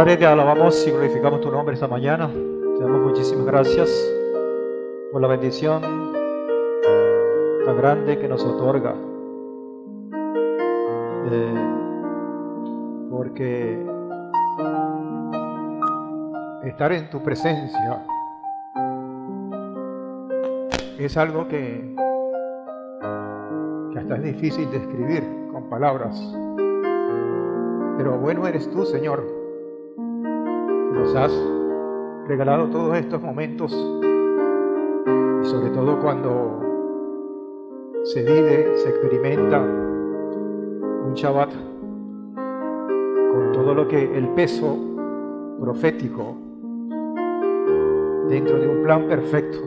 Padre, te alabamos y glorificamos tu nombre esta mañana. Te damos muchísimas gracias por la bendición tan grande que nos otorga. Porque estar en tu presencia es algo que hasta es difícil de describir con palabras. Pero bueno eres tú, Señor. Nos has regalado todos estos momentos, y sobre todo cuando se vive, se experimenta un Shabbat con todo lo que el peso profético dentro de un plan perfecto.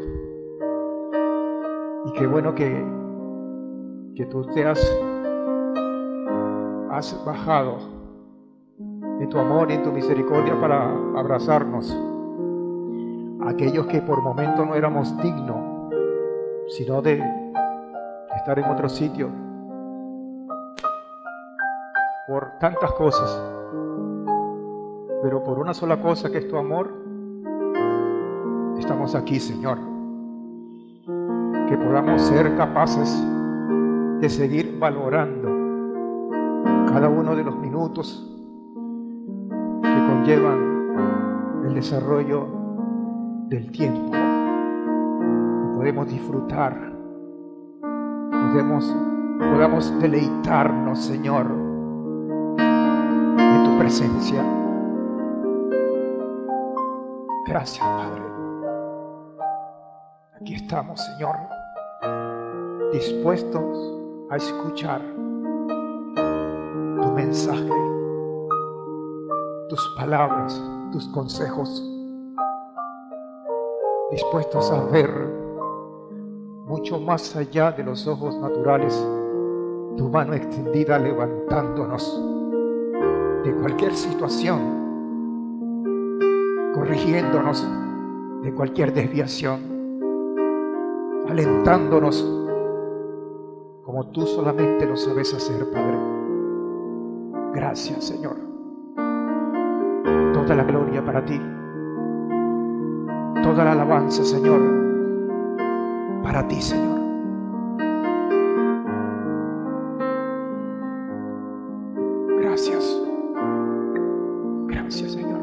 Y qué bueno que tú te has bajado en tu amor y en tu misericordia para abrazarnos, aquellos que por momento no éramos dignos, sino de estar en otro sitio, por tantas cosas, pero por una sola cosa, que es tu amor, estamos aquí, Señor. Que podamos ser capaces de seguir valorando cada uno de los minutos que conllevan el desarrollo del tiempo, y podemos disfrutar, podamos deleitarnos, Señor, en tu presencia. Gracias, Padre. Aquí estamos, Señor, dispuestos a escuchar tu mensaje, tus palabras, tus consejos, dispuestos a ver mucho más allá de los ojos naturales, tu mano extendida levantándonos de cualquier situación, corrigiéndonos de cualquier desviación, alentándonos como tú solamente lo sabes hacer, Padre. Gracias, Señor. Toda la gloria para ti, toda la alabanza, Señor, para ti, Señor. Gracias. Gracias, Señor.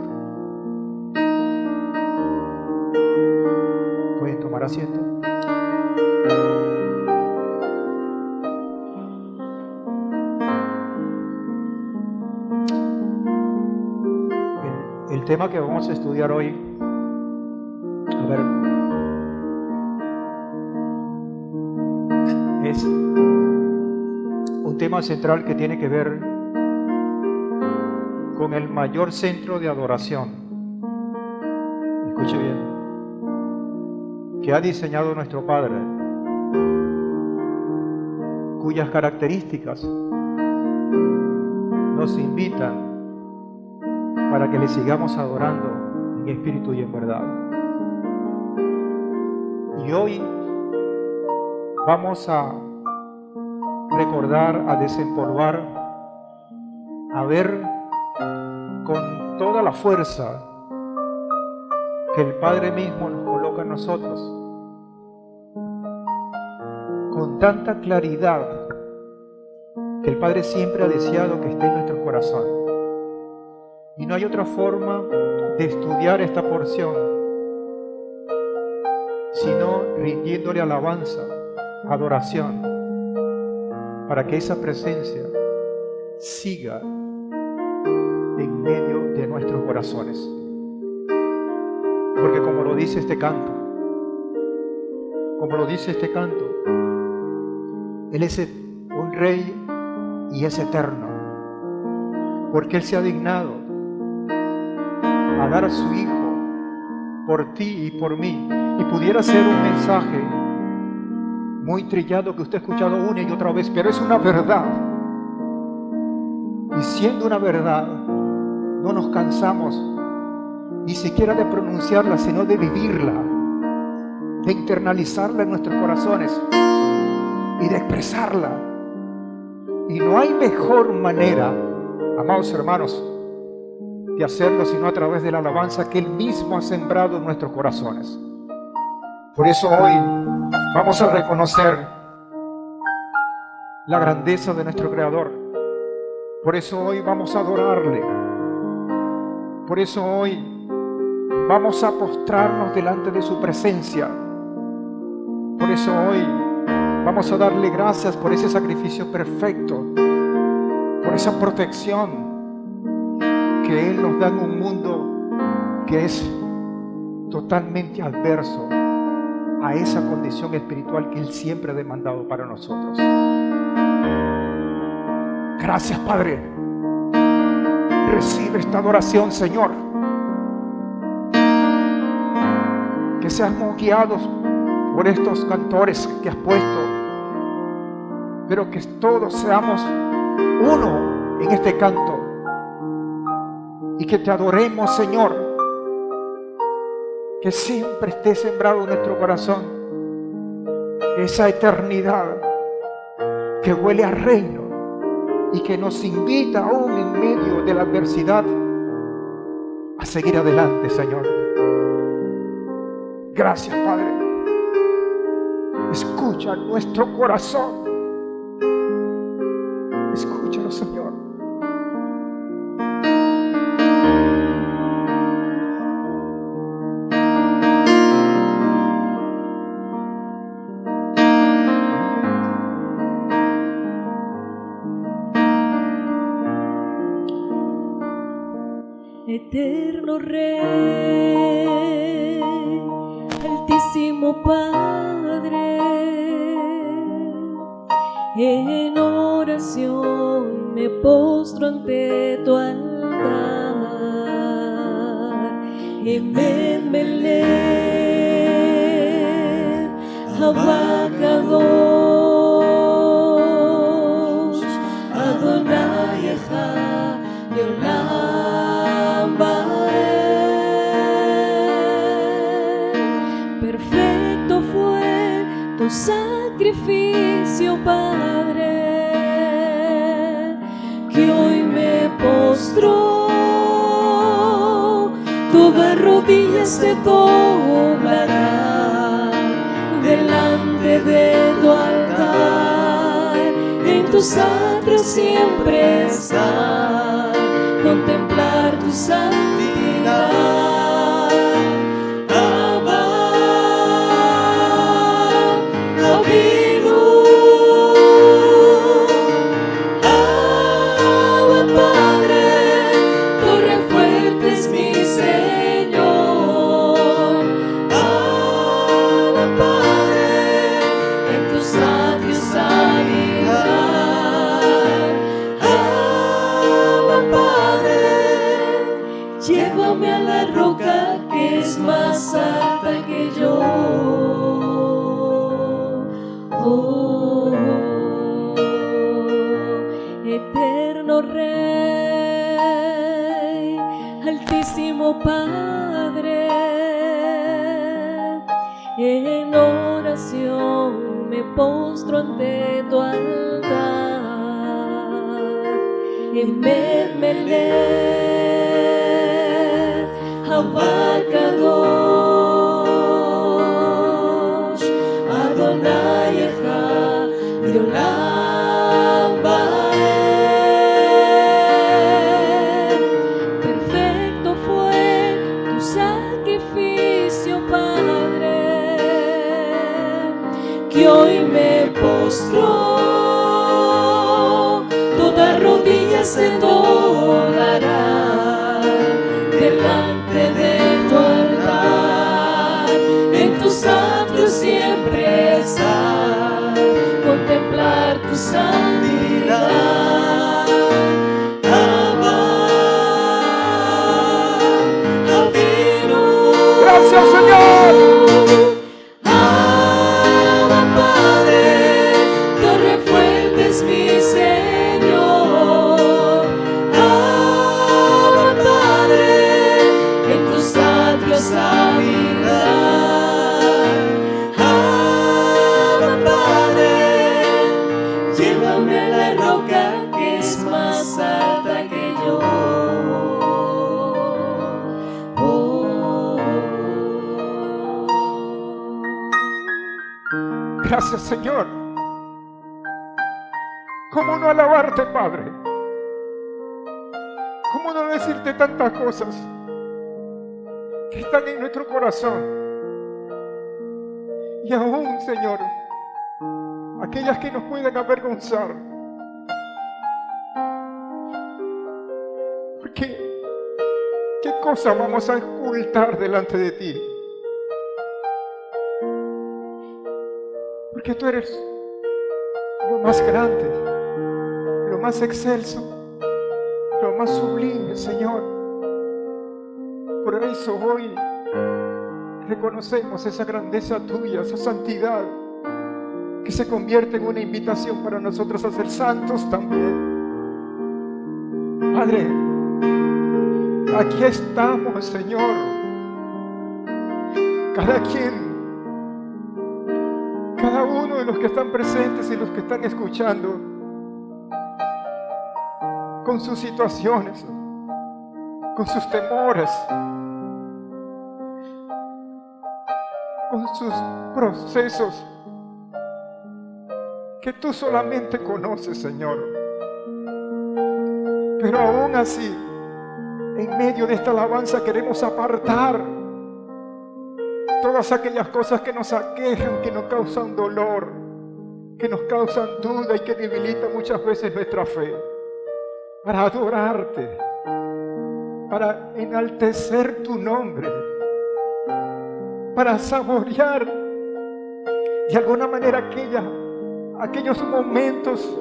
Pueden tomar asiento. El tema que vamos a estudiar hoy, es un tema central que tiene que ver con el mayor centro de adoración. Escuche bien, que ha diseñado nuestro Padre, cuyas características nos invitan para que le sigamos adorando en espíritu y en verdad. Y hoy vamos a recordar, a desempolvar, a ver con toda la fuerza que el Padre mismo nos coloca en nosotros, con tanta claridad que el Padre siempre ha deseado que esté en nuestro corazón. Y no hay otra forma de estudiar esta porción sino rindiéndole alabanza, adoración, para que esa presencia siga en medio de nuestros corazones. Porque como lo dice este canto, Él es un rey y es eterno, porque Él se ha dignado a dar a su Hijo por ti y por mí. Y pudiera ser un mensaje muy trillado que usted ha escuchado una y otra vez, pero es una verdad. Y siendo una verdad, no nos cansamos ni siquiera de pronunciarla, sino de vivirla, de internalizarla en nuestros corazones y de expresarla. Y no hay mejor manera, amados hermanos, de hacerlo, sino a través de la alabanza que Él mismo ha sembrado en nuestros corazones. Por eso hoy vamos a reconocer la grandeza de nuestro Creador. Por eso hoy vamos a adorarle. Por eso hoy vamos a postrarnos delante de su presencia. Por eso hoy vamos a darle gracias por ese sacrificio perfecto, por esa protección que Él nos da en un mundo que es totalmente adverso a esa condición espiritual que Él siempre ha demandado para nosotros. Gracias, Padre. Recibe esta adoración, Señor. Que seamos guiados por estos cantores que has puesto, pero que todos seamos uno en este canto y que te adoremos, Señor. Que siempre esté sembrado en nuestro corazón esa eternidad que huele a reino y que nos invita aún en medio de la adversidad a seguir adelante, Señor. Gracias, Padre. Escucha nuestro corazón. Escúchalo, Señor. Eterno Rey, Altísimo Padre, en oración me postro ante tu altar. Emen Melech, Abacadosh, Adonai Echad Leolam Vaed. Perfecto fue tu sacrificio, Padre, que hoy me postro, toda rodilla se doblará delante de tu altar. En tus atrios siempre estar, contemplar tu santidad. Llévame a la roca que es más alta que yo. Oh, eterno Rey, Altísimo Padre, en oración me postro ante tu altar. Emen Melech, Abacadosh, Adonai Echad Leolam Vaed. Perfecto fue tu sacrificio, Padre, que hoy me postro, toda rodilla se doblará delante de tu altar. En tus atrios siempre estar, contemplar tu santidad. Abba, Avinu. Gracias, Señor. Abba, Padre, torre fuerte es mi Señor. Abba, Padre, en tus atrios habitar. Abba, Padre, llévame Gracias, Señor. ¿Cómo no alabarte, Padre? ¿Cómo no decirte tantas cosas que están en nuestro corazón? Y aún, Señor, aquellas que nos pueden avergonzar. Porque, ¿qué cosa vamos a ocultar delante de ti? Porque tú eres lo más grande, lo más excelso, lo más sublime, Señor. Por eso hoy reconocemos esa grandeza tuya, esa santidad, que se convierte en una invitación para nosotros a ser santos también. Padre, aquí estamos, Señor. Cada quien, cada uno de los que están presentes y los que están escuchando, con sus situaciones, con sus temores, con sus procesos que tú solamente conoces, Señor. Pero aún así, en medio de esta alabanza queremos apartar todas aquellas cosas que nos aquejan, que nos causan dolor, que nos causan duda y que debilitan muchas veces nuestra fe, para adorarte, para enaltecer tu nombre, para saborear de alguna manera aquellos momentos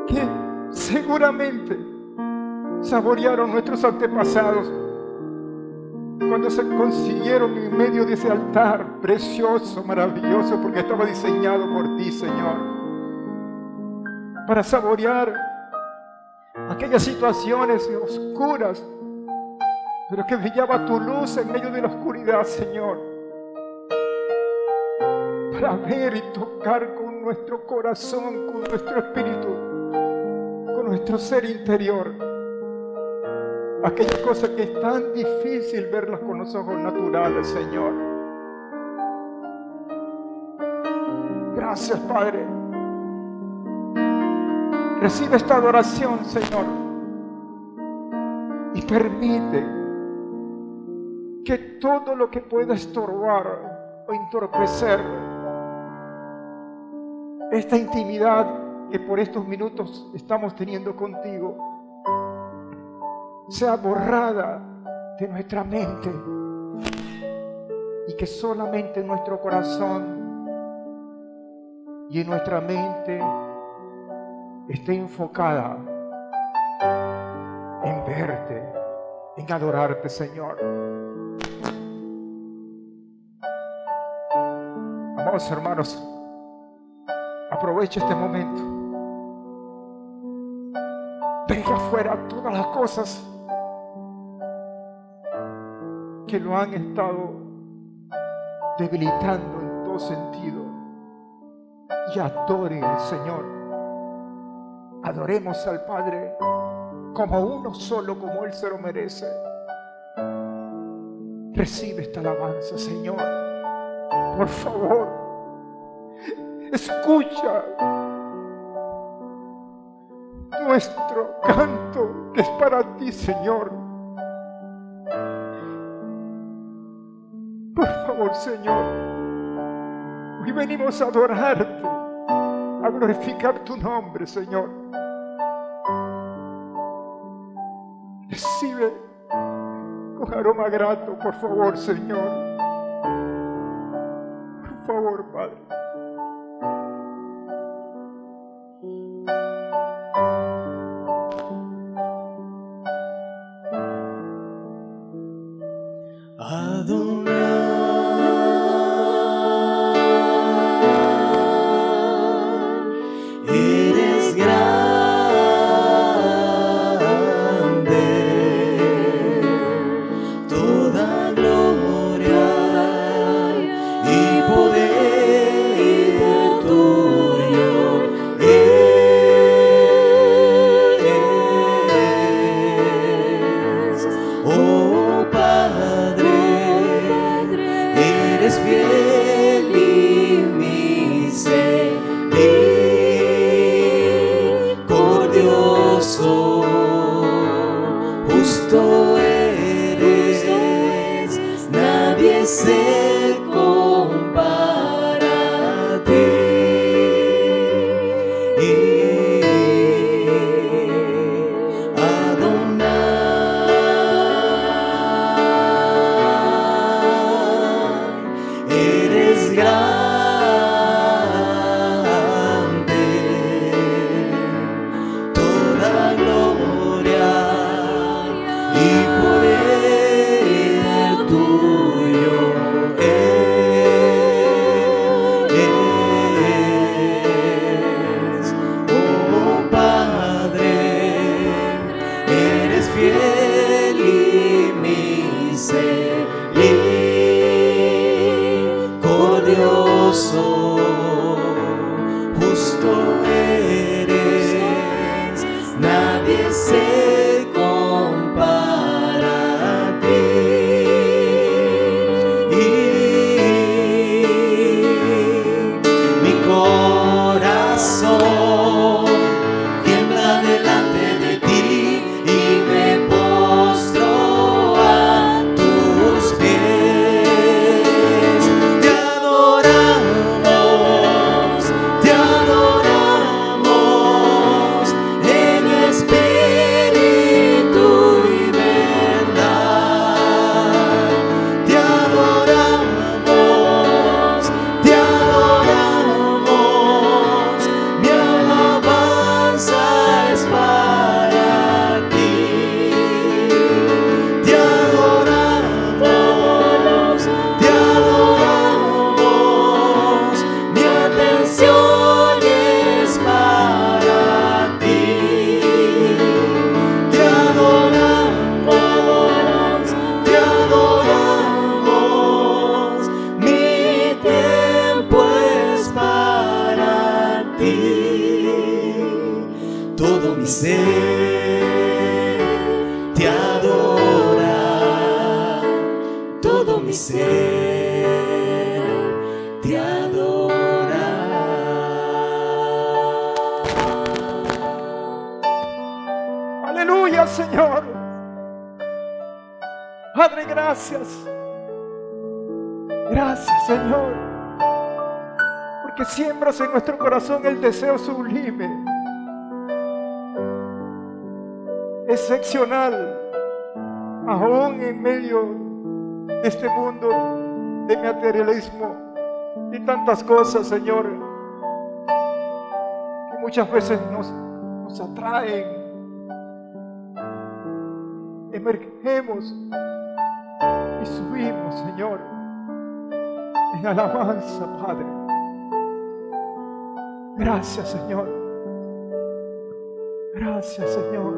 que seguramente saborearon nuestros antepasados cuando se consiguieron en medio de ese altar precioso, maravilloso, porque estaba diseñado por ti, Señor, para saborear aquellas situaciones oscuras, pero que brillaba tu luz en medio de la oscuridad, Señor, para ver y tocar con nuestro corazón, con nuestro espíritu, con nuestro ser interior, aquellas cosas que es tan difícil verlas con los ojos naturales, Señor. Gracias, Padre. Recibe esta adoración, Señor, y permite que todo lo que pueda estorbar o entorpecer esta intimidad que por estos minutos estamos teniendo contigo sea borrada de nuestra mente y que solamente en nuestro corazón y en nuestra mente esté enfocada en verte, en adorarte, Señor. Amados hermanos, aprovecha este momento. Deja afuera todas las cosas que lo han estado debilitando en todo sentido y adore al Señor. Adoremos al Padre como uno solo, como Él se lo merece. Recibe esta alabanza, Señor. Por favor, escucha nuestro canto que es para ti, Señor. Por favor, Señor, hoy venimos a adorarte, a glorificar tu nombre, Señor. Recibe con aroma grato, por favor, Señor. Por favor, Padre. Poder mi ser te adora, todo mi ser te adora. Aleluya, Señor. Padre, gracias. Gracias, Señor, porque siembras en nuestro corazón el deseo sublime, excepcional, aún en medio de este mundo de materialismo y tantas cosas, Señor, que muchas veces nos atraen. Emergemos y subimos, Señor, en alabanza, Padre. Gracias, Señor. Gracias, Señor.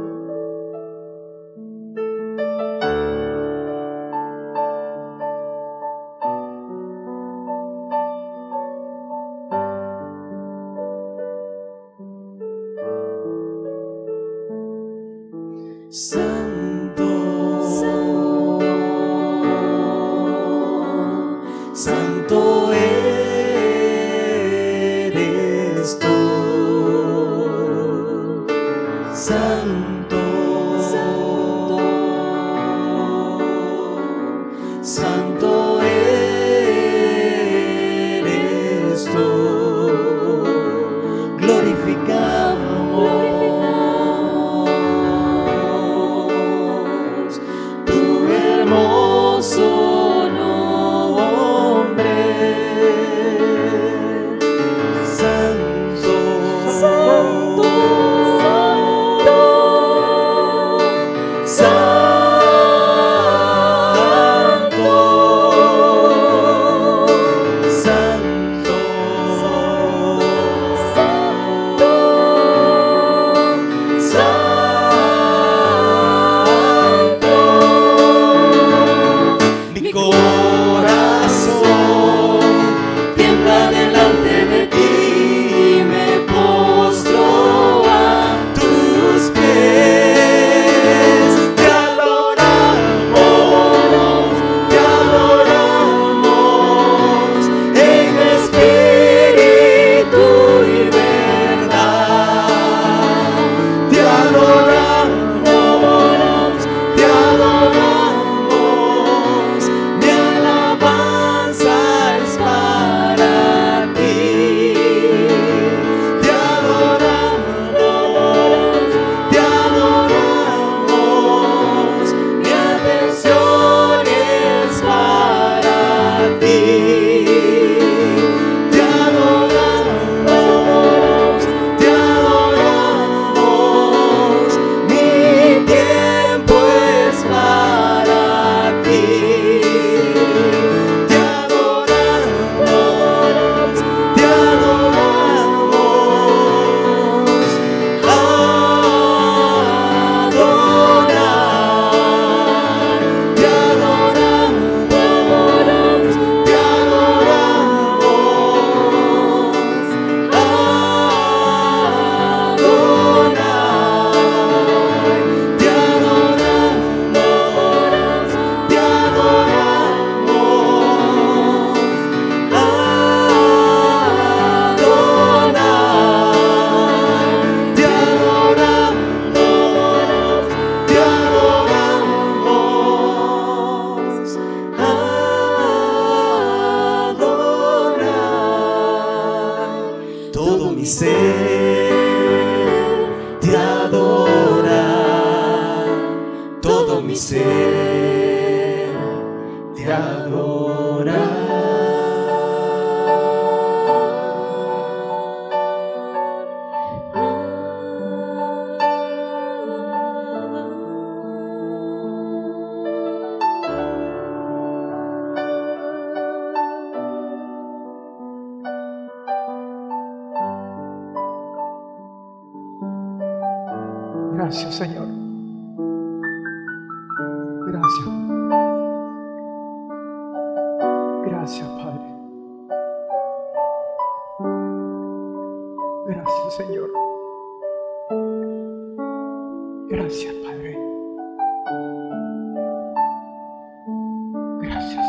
Santo, Santo eres tú, Santo, Santo eres tú, glorificamos tu hermoso nombre. Santo, Santo, Santo, Santo, Santo. Mi corazón tiembla delante de ti, me postro a tus pies. Te adoramos en espíritu y verdad. Te adoramos, te adoramos, mi alabanza es para ti. Te adoramos, mi atención es para ti. Te adoramos, mi tiempo es para ti. Te adoramos, todo mi ser te adora, todo mi ser te adora. Gracias, Señor. Gracias. Gracias, Padre. Gracias, Señor. Gracias, Padre. Gracias.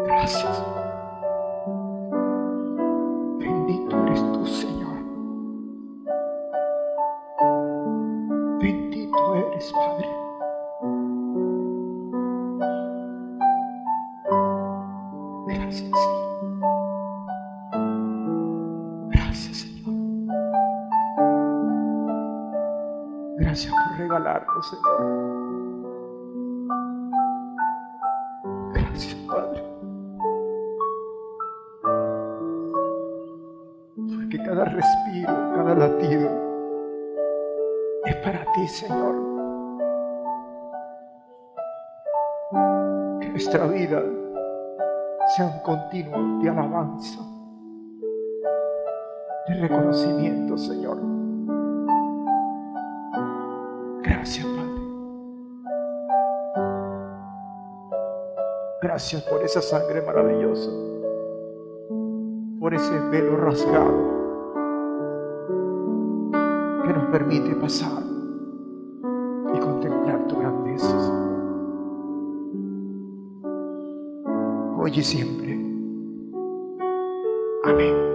Gracias. Bendito eres tú, Señor. Bendito eres, Padre. Gracias, Señor. Gracias, Señor. Gracias por regalarnos, Señor. Gracias, Padre. Porque cada respiro, cada latido es para ti, Señor. Que nuestra vida sea un continuo de alabanza, de reconocimiento, Señor. Gracias, Padre. Gracias por esa sangre maravillosa, por ese velo rasgado que nos permite pasar y contemplar tu grandeza, Señor. Hoy y siempre. Amén.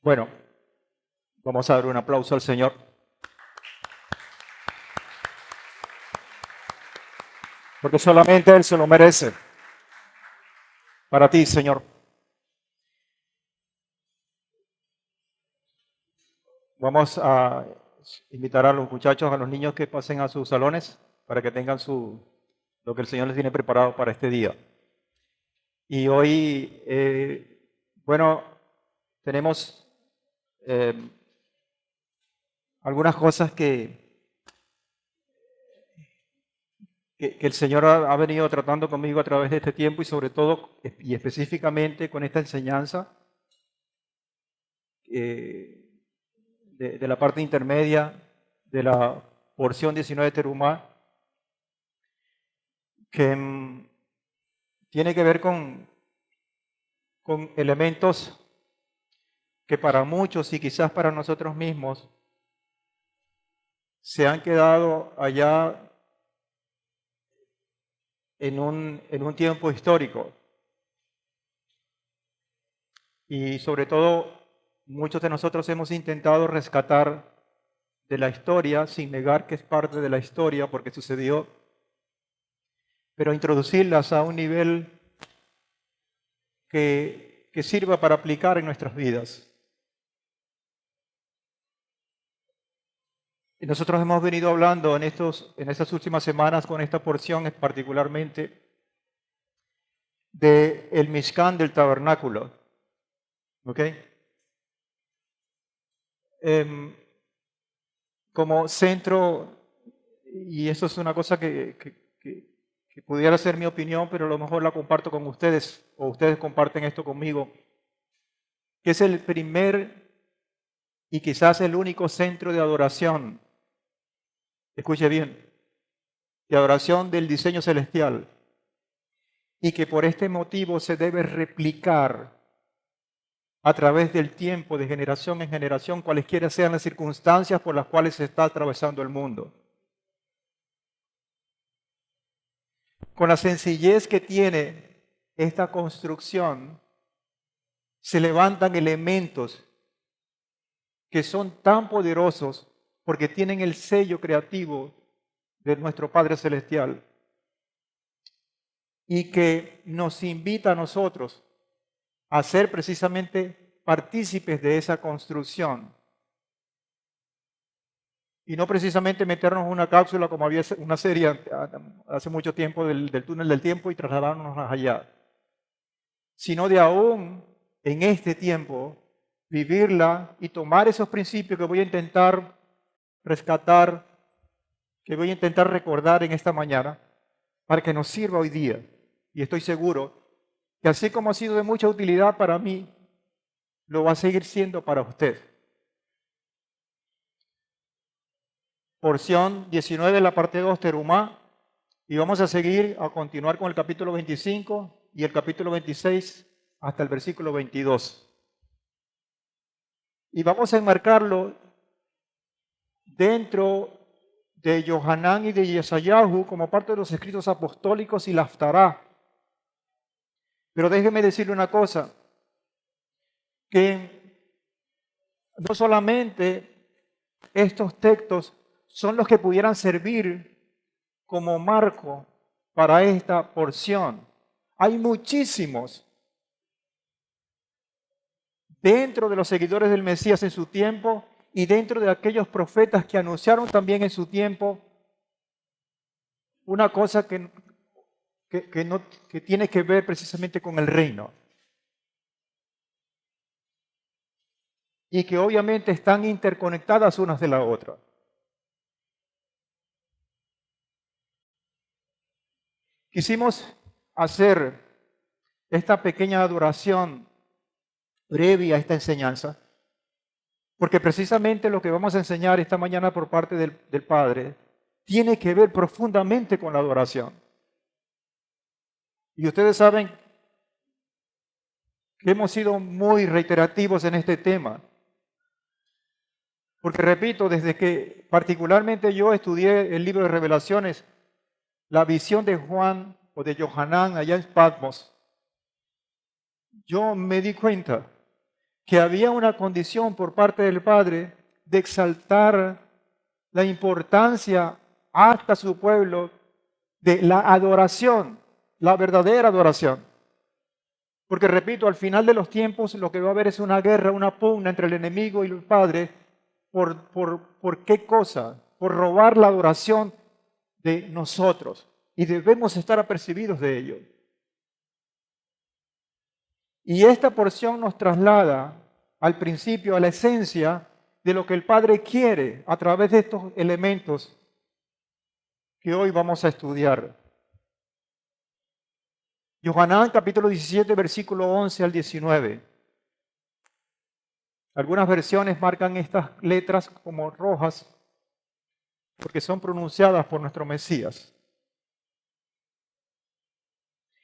Bueno, vamos a dar un aplauso al Señor. Porque solamente Él se lo merece. Para ti, Señor. Vamos a invitar a los muchachos, a los niños que pasen a sus salones para que tengan lo que el Señor les tiene preparado para este día. Y hoy, tenemos algunas cosas que el Señor ha venido tratando conmigo a través de este tiempo y sobre todo y específicamente con esta enseñanza de la parte intermedia de la porción 19 de Terumá, que tiene que ver con elementos que para muchos y quizás para nosotros mismos se han quedado allá en un tiempo histórico. Y sobre todo, muchos de nosotros hemos intentado rescatar de la historia, sin negar que es parte de la historia porque sucedió, pero introducirlas a un nivel que sirva para aplicar en nuestras vidas. Y nosotros hemos venido hablando en estas últimas semanas con esta porción, particularmente del Mishkan, del tabernáculo. ¿Ok? Como centro, y eso es una cosa que pudiera ser mi opinión, pero a lo mejor la comparto con ustedes, o ustedes comparten esto conmigo, que es el primer y quizás el único centro de adoración, escuche bien, de adoración del diseño celestial, y que por este motivo se debe replicar a través del tiempo, de generación en generación, cualesquiera sean las circunstancias por las cuales se está atravesando el mundo. Con la sencillez que tiene esta construcción, se levantan elementos que son tan poderosos porque tienen el sello creativo de nuestro Padre Celestial y que nos invita a nosotros a ser precisamente partícipes de esa construcción y no precisamente meternos en una cápsula como había una serie hace mucho tiempo del túnel del tiempo y trasladarnos allá, sino de aún en este tiempo vivirla y tomar esos principios que voy a intentar rescatar, que voy a intentar recordar en esta mañana para que nos sirva hoy día. Y estoy seguro que así como ha sido de mucha utilidad para mí, lo va a seguir siendo para usted. Porción 19 de la parte 2, Terumá, y vamos a seguir a continuar con el capítulo 25 y el capítulo 26 hasta el versículo 22. Y vamos a enmarcarlo dentro de Johanán y de Yesayahu como parte de los escritos apostólicos y la Haftará. Pero déjeme decirle una cosa, que no solamente estos textos son los que pudieran servir como marco para esta porción. Hay muchísimos dentro de los seguidores del Mesías en su tiempo y dentro de aquellos profetas que anunciaron también en su tiempo una cosa que tiene que ver precisamente con el reino. Y que obviamente están interconectadas unas de la otra. Quisimos hacer esta pequeña adoración previa a esta enseñanza, porque precisamente lo que vamos a enseñar esta mañana por parte del Padre tiene que ver profundamente con la adoración. Y ustedes saben que hemos sido muy reiterativos en este tema, porque repito, desde que particularmente yo estudié el libro de Revelaciones, la visión de Juan o de Johanán allá en Patmos, yo me di cuenta que había una condición por parte del Padre de exaltar la importancia hasta su pueblo de la adoración, la verdadera adoración. Porque repito, al final de los tiempos lo que va a haber es una guerra, una pugna entre el enemigo y el Padre. ¿Por qué cosa? Por robar la adoración de nosotros. Y debemos estar apercibidos de ello. Y esta porción nos traslada al principio, a la esencia de lo que el Padre quiere a través de estos elementos que hoy vamos a estudiar. Johanán capítulo 17, versículo 11 al 19. Algunas versiones marcan estas letras como rojas porque son pronunciadas por nuestro Mesías.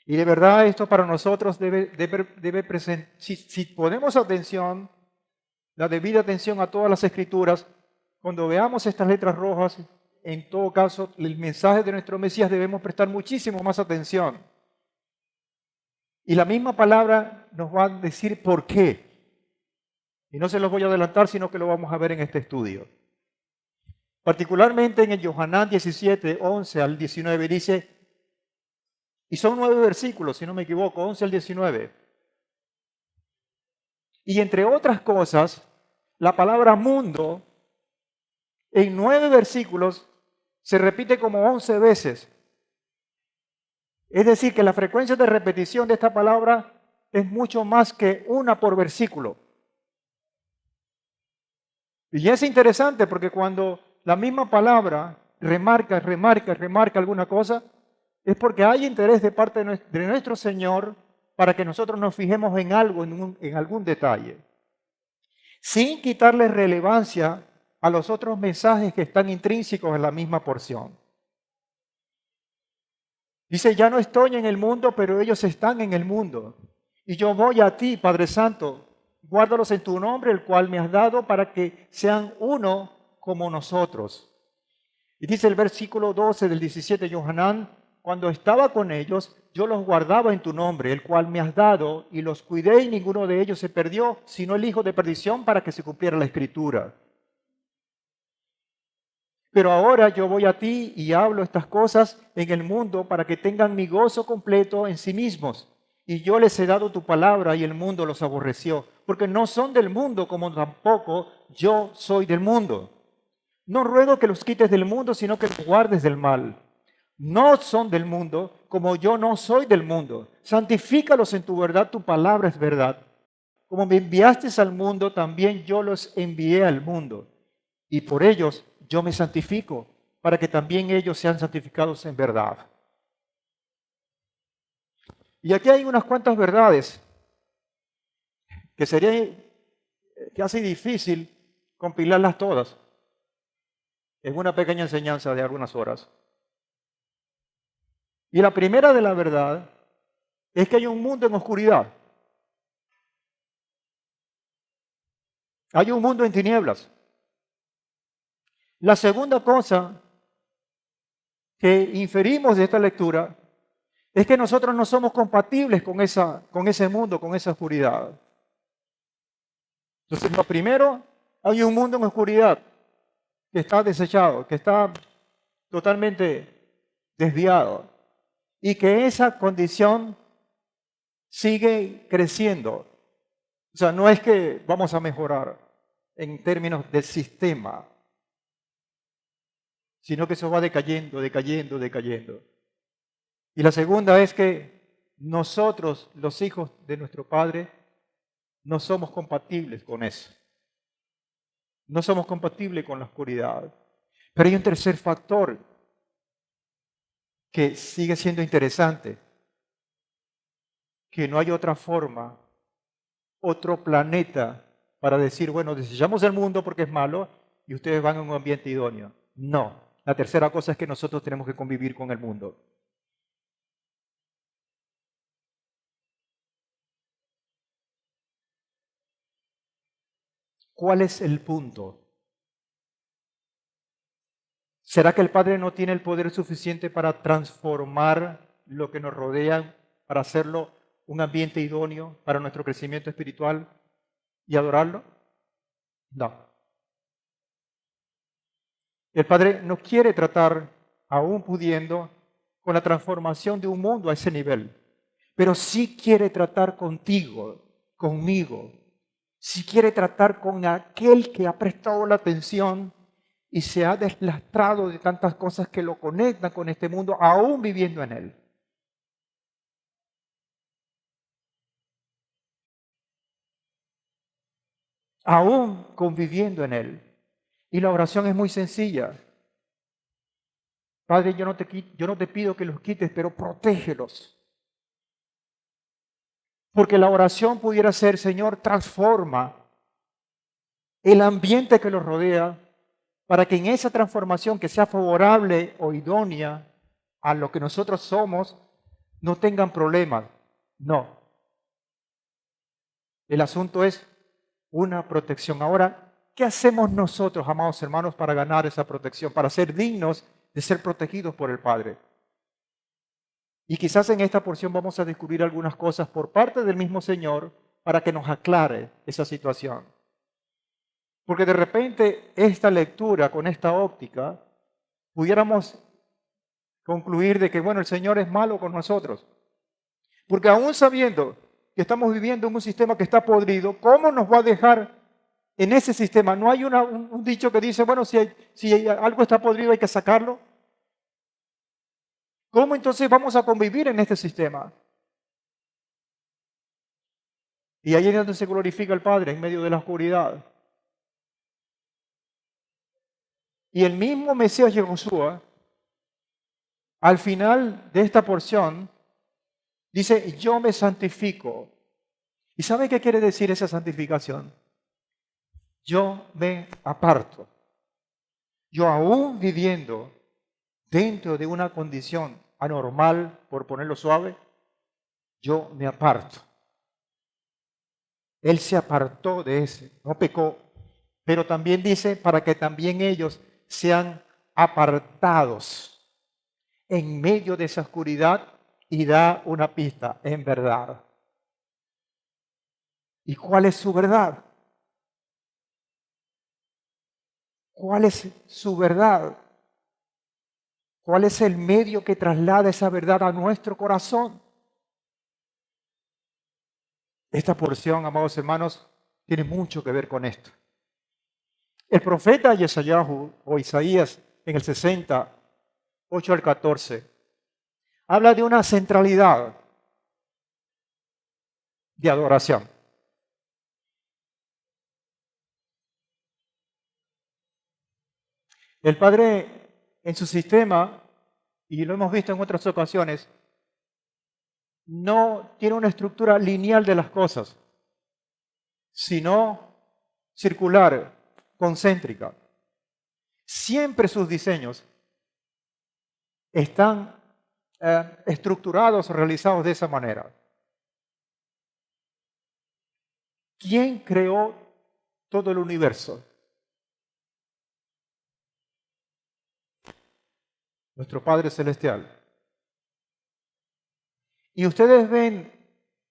Y de verdad esto para nosotros debe presentar, si ponemos atención, la debida atención a todas las escrituras, cuando veamos estas letras rojas, en todo caso, el mensaje de nuestro Mesías debemos prestar muchísimo más atención. Y la misma palabra nos va a decir por qué. Y no se los voy a adelantar, sino que lo vamos a ver en este estudio. Particularmente en el Johanán 17, 11 al 19 dice, y son 9 versículos, si no me equivoco, 11 al 19. Y entre otras cosas, la palabra mundo en 9 versículos se repite como 11 veces. Es decir, que la frecuencia de repetición de esta palabra es mucho más que una por versículo. Y es interesante porque cuando la misma palabra remarca alguna cosa, es porque hay interés de parte de nuestro Señor para que nosotros nos fijemos en algo, en algún detalle, sin quitarle relevancia a los otros mensajes que están intrínsecos en la misma porción. Dice, ya no estoy en el mundo, pero ellos están en el mundo. Y yo voy a ti, Padre Santo, guárdalos en tu nombre, el cual me has dado, para que sean uno como nosotros. Y dice el versículo 12 del 17 de Johanán, cuando estaba con ellos, yo los guardaba en tu nombre, el cual me has dado, y los cuidé, y ninguno de ellos se perdió, sino el hijo de perdición, para que se cumpliera la Escritura. Pero ahora yo voy a ti y hablo estas cosas en el mundo para que tengan mi gozo completo en sí mismos. Y yo les he dado tu palabra y el mundo los aborreció, porque no son del mundo como tampoco yo soy del mundo. No ruego que los quites del mundo, sino que los guardes del mal. No son del mundo como yo no soy del mundo. Santifícalos en tu verdad, tu palabra es verdad. Como me enviaste al mundo, también yo los envié al mundo. Y por ellos yo me santifico, para que también ellos sean santificados en verdad. Y aquí hay unas cuantas verdades que sería casi difícil compilarlas todas en una pequeña enseñanza de algunas horas. Y la primera de la verdad es que hay un mundo en oscuridad. Hay un mundo en tinieblas. La segunda cosa que inferimos de esta lectura es que nosotros no somos compatibles con ese mundo, con esa oscuridad. Entonces, lo primero, hay un mundo en oscuridad que está desechado, que está totalmente desviado y que esa condición sigue creciendo. O sea, no es que vamos a mejorar en términos del sistema, sino que eso va decayendo, decayendo, decayendo. Y la segunda es que nosotros, los hijos de nuestro Padre, no somos compatibles con eso. No somos compatibles con la oscuridad. Pero hay un tercer factor que sigue siendo interesante, que no hay otra forma, otro planeta para decir, bueno, desechamos el mundo porque es malo y ustedes van a un ambiente idóneo. No. La tercera cosa es que nosotros tenemos que convivir con el mundo. ¿Cuál es el punto? ¿Será que el Padre no tiene el poder suficiente para transformar lo que nos rodea, para hacerlo un ambiente idóneo para nuestro crecimiento espiritual y adorarlo? No. El Padre no quiere tratar, aún pudiendo, con la transformación de un mundo a ese nivel, pero sí quiere tratar contigo, conmigo, sí quiere tratar con aquel que ha prestado la atención y se ha deslastrado de tantas cosas que lo conectan con este mundo, aún viviendo en él. Aún conviviendo en él. Y la oración es muy sencilla. Padre, yo no te pido que los quites, pero protégelos. Porque la oración pudiera ser, Señor, transforma el ambiente que los rodea para que en esa transformación que sea favorable o idónea a lo que nosotros somos, no tengan problemas. No. El asunto es una protección. Ahora, ¿qué hacemos nosotros, amados hermanos, para ganar esa protección? Para ser dignos de ser protegidos por el Padre. Y quizás en esta porción vamos a descubrir algunas cosas por parte del mismo Señor para que nos aclare esa situación. Porque de repente esta lectura con esta óptica pudiéramos concluir de que, bueno, el Señor es malo con nosotros. Porque aún sabiendo que estamos viviendo en un sistema que está podrido, ¿cómo nos va a dejar en ese sistema? ¿No hay un dicho que dice, bueno, si algo está podrido hay que sacarlo? ¿Cómo entonces vamos a convivir en este sistema? Y ahí es donde se glorifica el Padre, en medio de la oscuridad. Y el mismo Mesías Yahushua, al final de esta porción, dice, yo me santifico. ¿Y sabe qué quiere decir esa santificación? Yo me aparto. Yo aún viviendo dentro de una condición anormal, por ponerlo suave, yo me aparto. Él se apartó de ese, no pecó, pero también dice para que también ellos sean apartados en medio de esa oscuridad y da una pista, en verdad. ¿Y cuál es su verdad? ¿Cuál es su verdad? ¿Cuál es el medio que traslada esa verdad a nuestro corazón? Esta porción, amados hermanos, tiene mucho que ver con esto. El profeta Yesayahu o Isaías en el 60, 8 al 14, habla de una centralidad de adoración. El Padre en su sistema, y lo hemos visto en otras ocasiones, no tiene una estructura lineal de las cosas, sino circular, concéntrica. Siempre sus diseños están estructurados o realizados de esa manera. ¿Quién creó todo el universo? Nuestro Padre Celestial. Y ustedes ven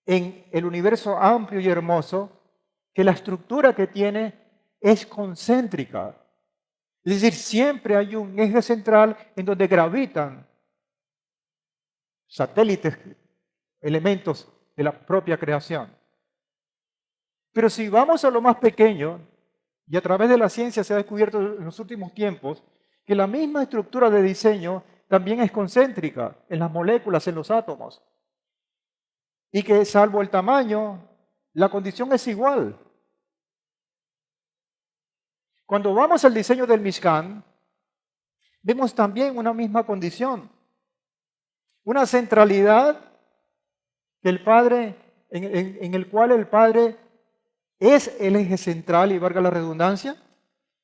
en el universo amplio y hermoso que la estructura que tiene es concéntrica. Es decir, siempre hay un eje central en donde gravitan satélites, elementos de la propia creación. Pero si vamos a lo más pequeño, y a través de la ciencia se ha descubierto en los últimos tiempos, que la misma estructura de diseño también es concéntrica en las moléculas, en los átomos. Y que salvo el tamaño, la condición es igual. Cuando vamos al diseño del Mishkan, vemos también una misma condición. Una centralidad que el Padre, en el cual el Padre es el eje central, y valga la redundancia,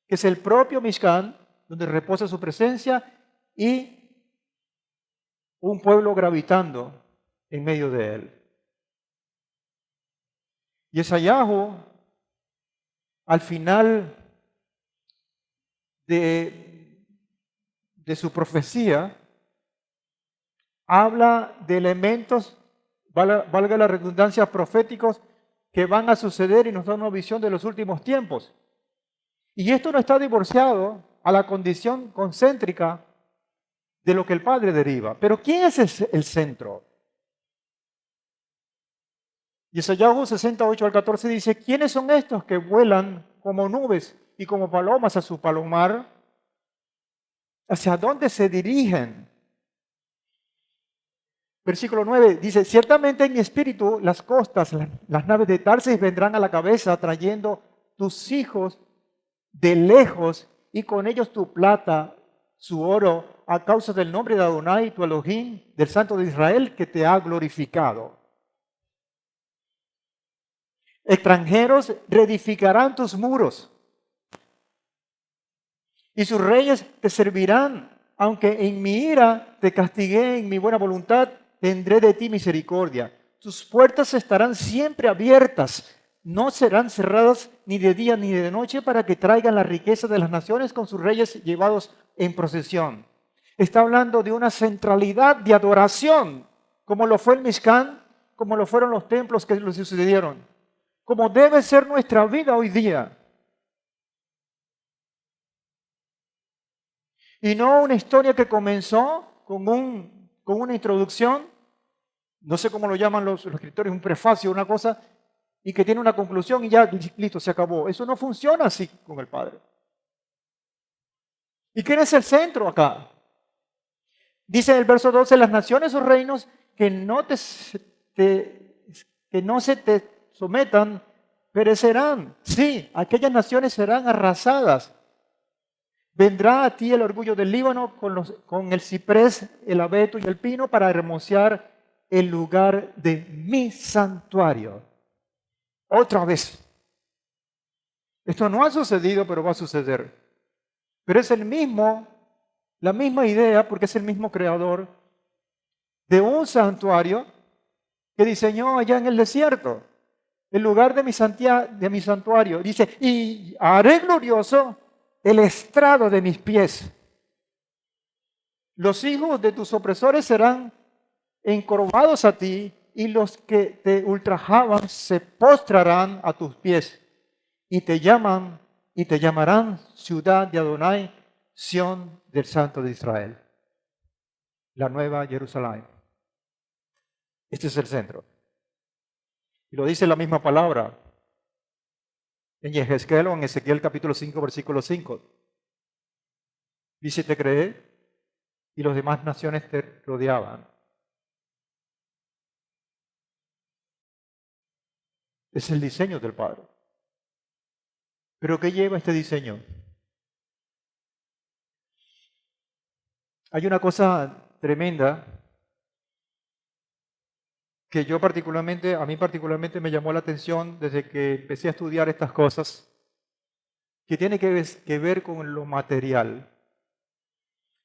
que es el propio Mishkan, donde reposa su presencia, y un pueblo gravitando en medio de él. Y Esayahu, al final de su profecía, habla de elementos, valga la redundancia, proféticos que van a suceder y nos da una visión de los últimos tiempos. Y esto no está divorciado a la condición concéntrica de lo que el Padre deriva. Pero ¿quién es el centro? Y Esayahu 68 al 14 dice, ¿quiénes son estos que vuelan como nubes y como palomas a su palomar? ¿Hacia dónde se dirigen? Versículo 9 dice, ciertamente en mi espíritu las costas, las naves de Tarsis vendrán a la cabeza trayendo tus hijos de lejos y con ellos tu plata, su oro, a causa del nombre de Adonai, tu Elohim, del Santo de Israel, que te ha glorificado. Extranjeros reedificarán tus muros y sus reyes te servirán, aunque en mi ira te castigué, en mi buena voluntad tendré de ti misericordia. Tus puertas estarán siempre abiertas, no serán cerradas ni de día ni de noche para que traigan la riqueza de las naciones con sus reyes llevados en procesión. Está hablando de una centralidad de adoración, como lo fue el Mishkan, como lo fueron los templos que le sucedieron, como debe ser nuestra vida hoy día. Y no una historia que comenzó con una introducción, no sé cómo lo llaman los escritores, un prefacio, una cosa, y que tiene una conclusión y ya, listo, se acabó. Eso no funciona así con el Padre. ¿Y quién es el centro acá? Dice en el verso 12, las naciones o reinos que no se te sometan, perecerán. Sí, aquellas naciones serán arrasadas. Vendrá a ti el orgullo del Líbano con el ciprés, el abeto y el pino para hermosear el lugar de mi santuario. Otra vez. Esto no ha sucedido, pero va a suceder. Pero es la misma idea, porque es el mismo creador de un santuario que diseñó allá en el desierto, el lugar de mi santuario. Dice, y haré glorioso el estrado de mis pies. Los hijos de tus opresores serán encorvados a ti, y los que te ultrajaban se postrarán a tus pies, y te llamarán ciudad de Adonai, Sión del Santo de Israel, la nueva Jerusalén. Este es el centro. Y lo dice la misma palabra en Yehezkel o en Ezequiel capítulo 5, versículo 5. Dice, te creé y las demás naciones te rodeaban. Es el diseño del Padre. ¿Pero qué lleva este diseño? Hay una cosa tremenda que a mí particularmente me llamó la atención desde que empecé a estudiar estas cosas, que tiene que ver con lo material.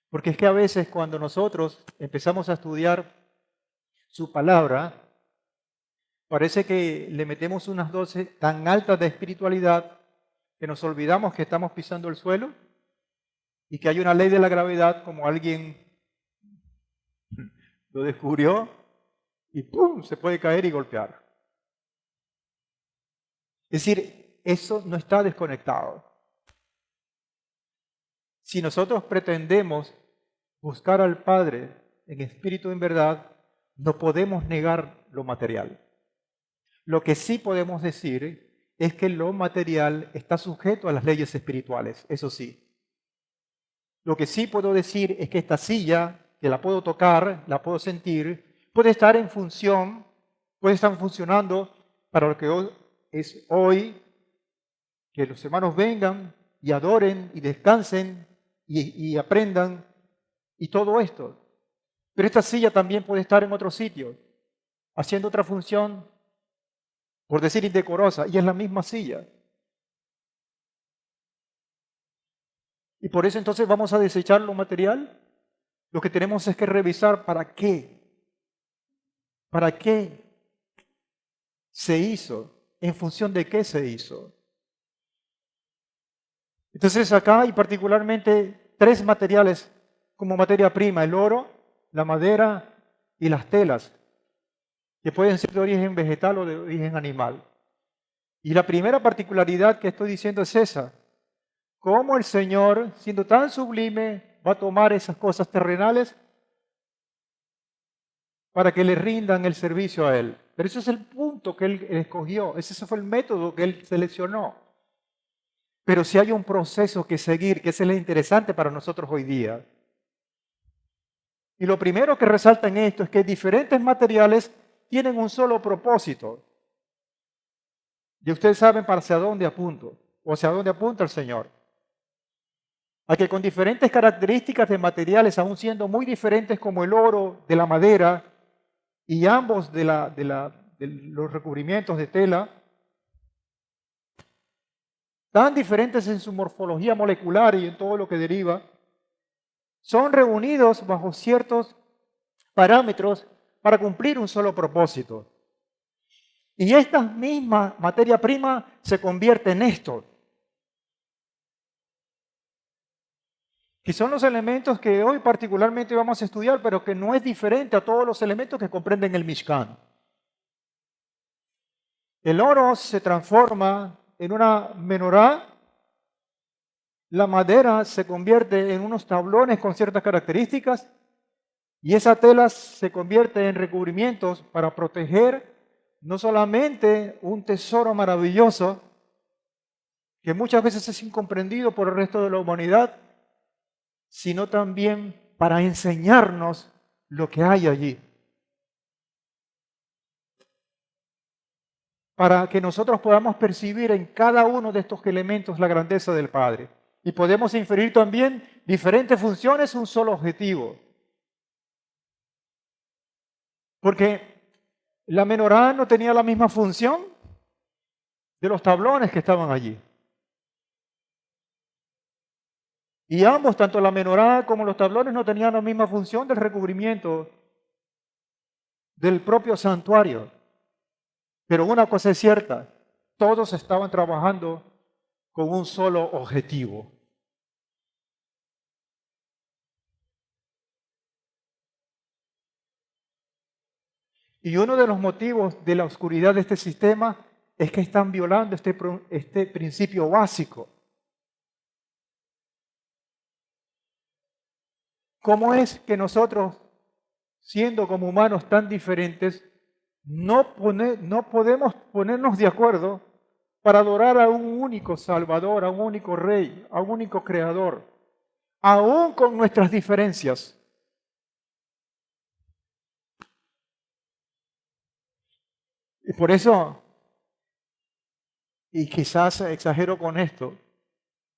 Porque es que a veces cuando nosotros empezamos a estudiar su palabra, parece que le metemos unas dosis tan altas de espiritualidad que nos olvidamos que estamos pisando el suelo y que hay una ley de la gravedad, como alguien lo descubrió, y ¡pum!, se puede caer y golpear. Es decir, eso no está desconectado. Si nosotros pretendemos buscar al Padre en espíritu y en verdad, no podemos negar lo material. Lo que sí podemos decir es que lo material está sujeto a las leyes espirituales, eso sí. Lo que sí puedo decir es que esta silla, que la puedo tocar, la puedo sentir, puede estar en función, puede estar funcionando para lo que es hoy, que los hermanos vengan y adoren y descansen y aprendan y todo esto. Pero esta silla también puede estar en otro sitio, haciendo otra función, por decir indecorosa, y es la misma silla. Y por eso entonces vamos a desechar lo material. Lo que tenemos es que revisar para qué se hizo, en función de qué se hizo. Entonces acá hay particularmente 3 materiales como materia prima: el oro, la madera y las telas, que pueden ser de origen vegetal o de origen animal. Y la primera particularidad que estoy diciendo es esa: cómo el Señor, siendo tan sublime, va a tomar esas cosas terrenales para que le rindan el servicio a Él. Pero ese es el punto que Él escogió, ese fue el método que Él seleccionó. Pero si hay un proceso que seguir, que es el interesante para nosotros hoy día. Y lo primero que resalta en esto es que diferentes materiales tienen un solo propósito. Y ustedes saben hacia dónde apunto, o hacia dónde apunta el Señor. A que con diferentes características de materiales, aún siendo muy diferentes como el oro de la madera y ambos de los recubrimientos de tela, tan diferentes en su morfología molecular y en todo lo que deriva, son reunidos bajo ciertos parámetros para cumplir un solo propósito. Y esta misma materia prima se convierte en esto, que son los elementos que hoy particularmente vamos a estudiar, pero que no es diferente a todos los elementos que comprenden el Mishkan. El oro se transforma en una menorá, la madera se convierte en unos tablones con ciertas características y esa tela se convierte en recubrimientos para proteger no solamente un tesoro maravilloso que muchas veces es incomprendido por el resto de la humanidad, sino también para enseñarnos lo que hay allí. Para que nosotros podamos percibir en cada uno de estos elementos la grandeza del Padre. Y podemos inferir también diferentes funciones, un solo objetivo. Porque la menorá no tenía la misma función de los tablones que estaban allí. Y ambos, tanto la menorá como los tablones, no tenían la misma función del recubrimiento del propio santuario. Pero una cosa es cierta, todos estaban trabajando con un solo objetivo. Y uno de los motivos de la oscuridad de este sistema es que están violando este principio básico. ¿Cómo es que nosotros, siendo como humanos tan diferentes, no podemos ponernos de acuerdo para adorar a un único Salvador, a un único Rey, a un único Creador, aún con nuestras diferencias? Y por eso, y quizás exagero con esto,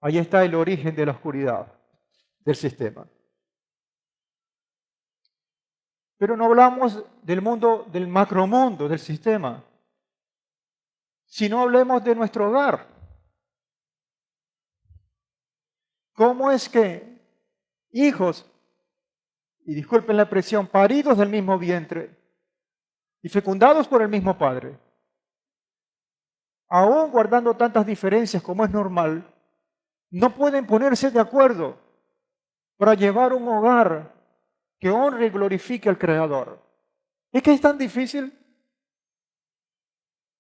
ahí está el origen de la oscuridad del sistema. Pero no hablamos del mundo, del macromundo, del sistema, sino hablemos de nuestro hogar. ¿Cómo es que hijos, y disculpen la expresión, paridos del mismo vientre y fecundados por el mismo padre, aún guardando tantas diferencias como es normal, no pueden ponerse de acuerdo para llevar un hogar que honre y glorifique al Creador? ¿Es que es tan difícil?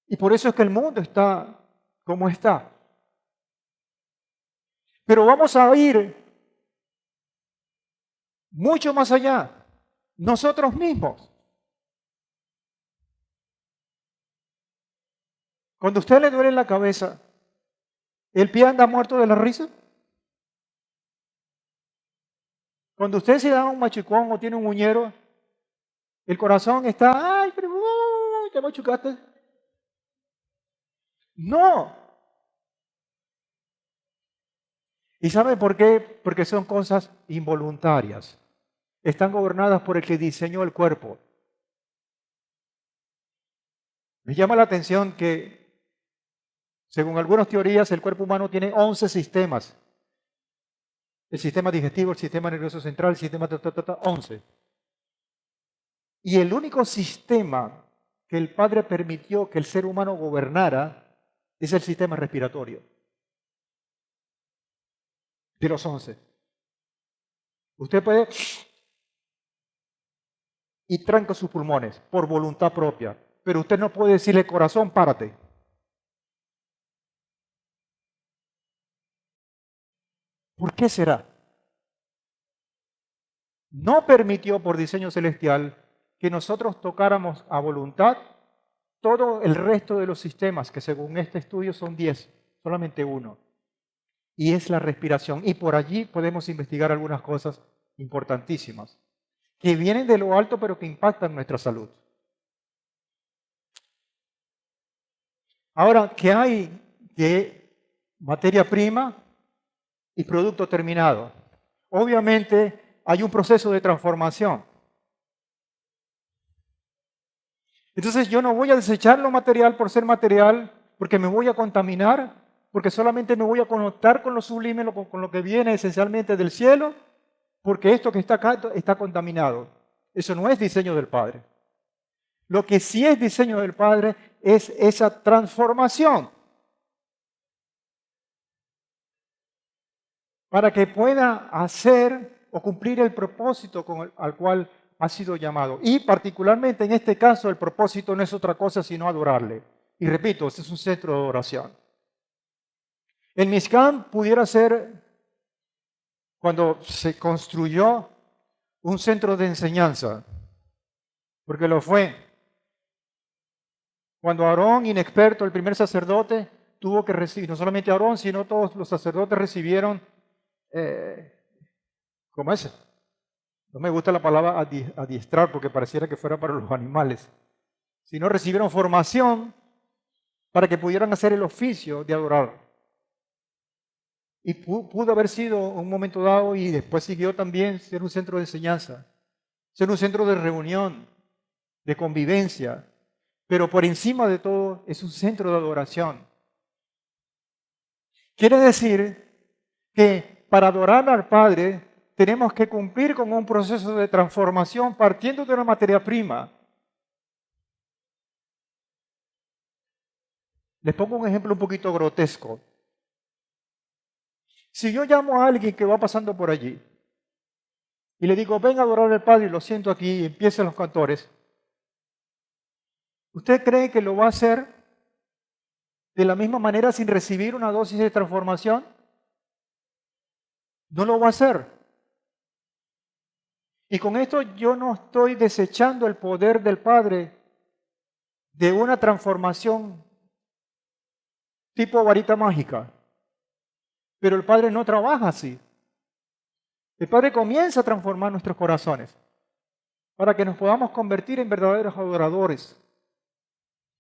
Y por eso es que el mundo está como está. Pero vamos a ir mucho más allá, nosotros mismos. Cuando a usted le duele la cabeza, ¿el pie anda muerto de la risa? Cuando usted se da un machucón o tiene un uñero, el corazón está, ay, pero te machucaste. No. ¿Y sabe por qué? Porque son cosas involuntarias. Están gobernadas por el que diseñó el cuerpo. Me llama la atención que, según algunas teorías, el cuerpo humano tiene 11 sistemas. El sistema digestivo, el sistema nervioso central, el sistema 11. Y el único sistema que el Padre permitió que el ser humano gobernara es el sistema respiratorio. De los 11. Usted puede y tranca sus pulmones por voluntad propia, pero usted no puede decirle, corazón, párate. ¿Por qué será? No permitió por diseño celestial que nosotros tocáramos a voluntad todo el resto de los sistemas, que según este estudio son 10, solamente uno, y es la respiración. Y por allí podemos investigar algunas cosas importantísimas, que vienen de lo alto pero que impactan nuestra salud. Ahora, ¿qué hay de materia prima y producto terminado? Obviamente hay un proceso de transformación. Entonces yo no voy a desechar lo material por ser material, porque me voy a contaminar, porque solamente me voy a conectar con lo sublime, con lo que viene esencialmente del cielo, porque esto que está acá está contaminado. Eso no es diseño del Padre. Lo que sí es diseño del Padre es esa transformación, para que pueda hacer o cumplir el propósito al cual ha sido llamado. Y particularmente en este caso el propósito no es otra cosa sino adorarle. Y repito, este es un centro de adoración. El Mishkan pudiera ser, cuando se construyó, un centro de enseñanza, porque lo fue. Cuando Aarón, inexperto, el primer sacerdote, tuvo que recibir, no solamente Aarón, sino todos los sacerdotes recibieron, ¿cómo es? No me gusta la palabra adiestrar porque pareciera que fuera para los animales, sino recibieron formación para que pudieran hacer el oficio de adorar. Y pudo haber sido un momento dado y después siguió también ser un centro de enseñanza, ser un centro de reunión, de convivencia, pero por encima de todo es un centro de adoración. Quiere decir que para adorar al Padre tenemos que cumplir con un proceso de transformación partiendo de una materia prima. Les pongo un ejemplo un poquito grotesco. Si yo llamo a alguien que va pasando por allí y le digo, ven a adorar al Padre y lo siento aquí y empiezan los cantores, ¿usted cree que lo va a hacer de la misma manera sin recibir una dosis de transformación? No lo va a hacer. Y con esto yo no estoy desechando el poder del Padre de una transformación tipo varita mágica. Pero el Padre no trabaja así. El Padre comienza a transformar nuestros corazones para que nos podamos convertir en verdaderos adoradores.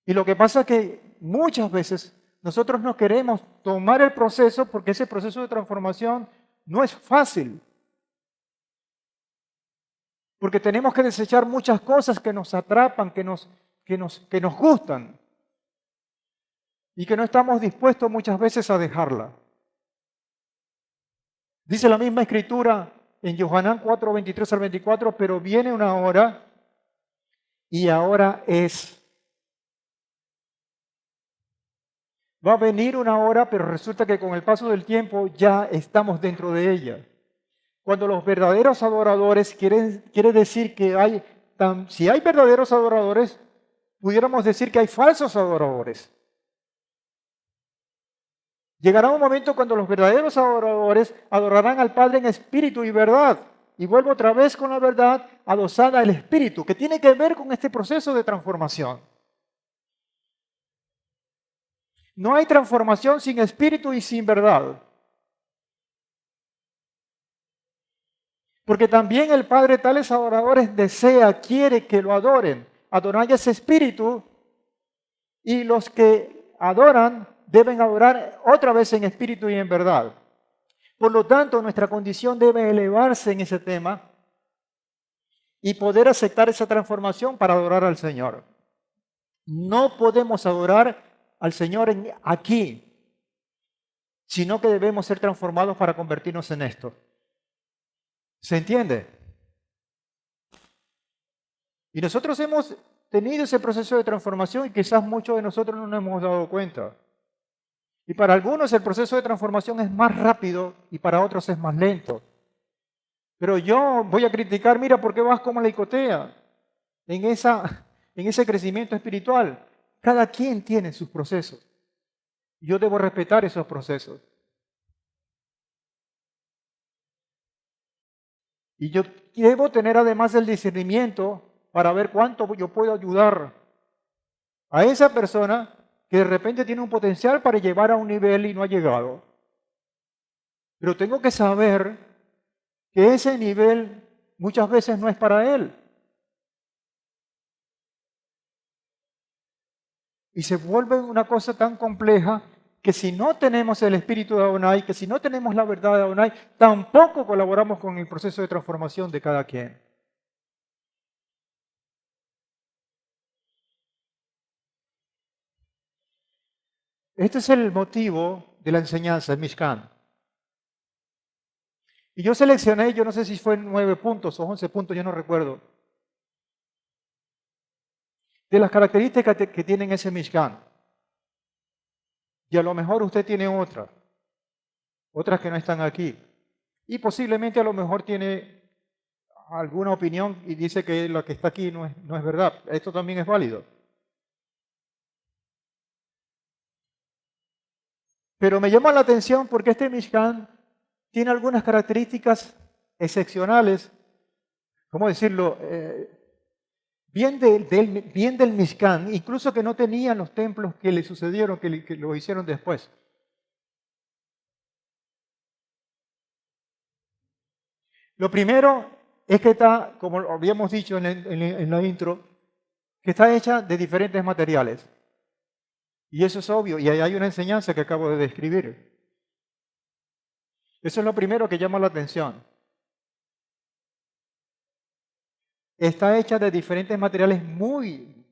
Y lo que pasa es que muchas veces nosotros no queremos tomar el proceso porque ese proceso de transformación no es fácil. Porque tenemos que desechar muchas cosas que nos atrapan, que nos gustan y que no estamos dispuestos muchas veces a dejarla. Dice la misma escritura en Yohanan 4, 23 al 24, pero viene una hora y ahora es. Va a venir una hora, pero resulta que con el paso del tiempo ya estamos dentro de ella. Cuando los verdaderos adoradores, quiere decir que si hay verdaderos adoradores, pudiéramos decir que hay falsos adoradores. Llegará un momento cuando los verdaderos adoradores adorarán al Padre en espíritu y verdad. Y vuelvo otra vez con la verdad adosada al espíritu, que tiene que ver con este proceso de transformación. No hay transformación sin espíritu y sin verdad. Porque también el Padre tales adoradores quiere que lo adoren. Adorar ese espíritu y los que adoran deben adorar otra vez en espíritu y en verdad. Por lo tanto, nuestra condición debe elevarse en ese tema y poder aceptar esa transformación para adorar al Señor. No podemos adorar al Señor aquí, sino que debemos ser transformados para convertirnos en esto. ¿Se entiende? Y nosotros hemos tenido ese proceso de transformación y quizás muchos de nosotros no nos hemos dado cuenta. Y para algunos el proceso de transformación es más rápido y para otros es más lento. Pero yo voy a criticar, mira, ¿por qué vas como la icotea en ese crecimiento espiritual? Cada quien tiene sus procesos. Yo debo respetar esos procesos. Y yo debo tener además el discernimiento para ver cuánto yo puedo ayudar a esa persona que de repente tiene un potencial para llevar a un nivel y no ha llegado. Pero tengo que saber que ese nivel muchas veces no es para él. Y se vuelve una cosa tan compleja que si no tenemos el espíritu de Adonai, que si no tenemos la verdad de Adonai, tampoco colaboramos con el proceso de transformación de cada quien. Este es el motivo de la enseñanza, el Mishkan. Y yo seleccioné, yo no sé si fue 9 puntos o 11 puntos, yo no recuerdo, de las características que tienen ese Mishkan. Y a lo mejor usted tiene otras que no están aquí. Y posiblemente a lo mejor tiene alguna opinión y dice que lo que está aquí no es verdad. Esto también es válido. Pero me llama la atención porque este Mishkan tiene algunas características excepcionales, ¿cómo decirlo? Bien del Mishkan, incluso que no tenían los templos que le sucedieron, que lo hicieron después. Lo primero es que está, como habíamos dicho en la intro, que está hecha de diferentes materiales. Y eso es obvio, y ahí hay una enseñanza que acabo de describir. Eso es lo primero que llama la atención. Está hecha de diferentes materiales muy,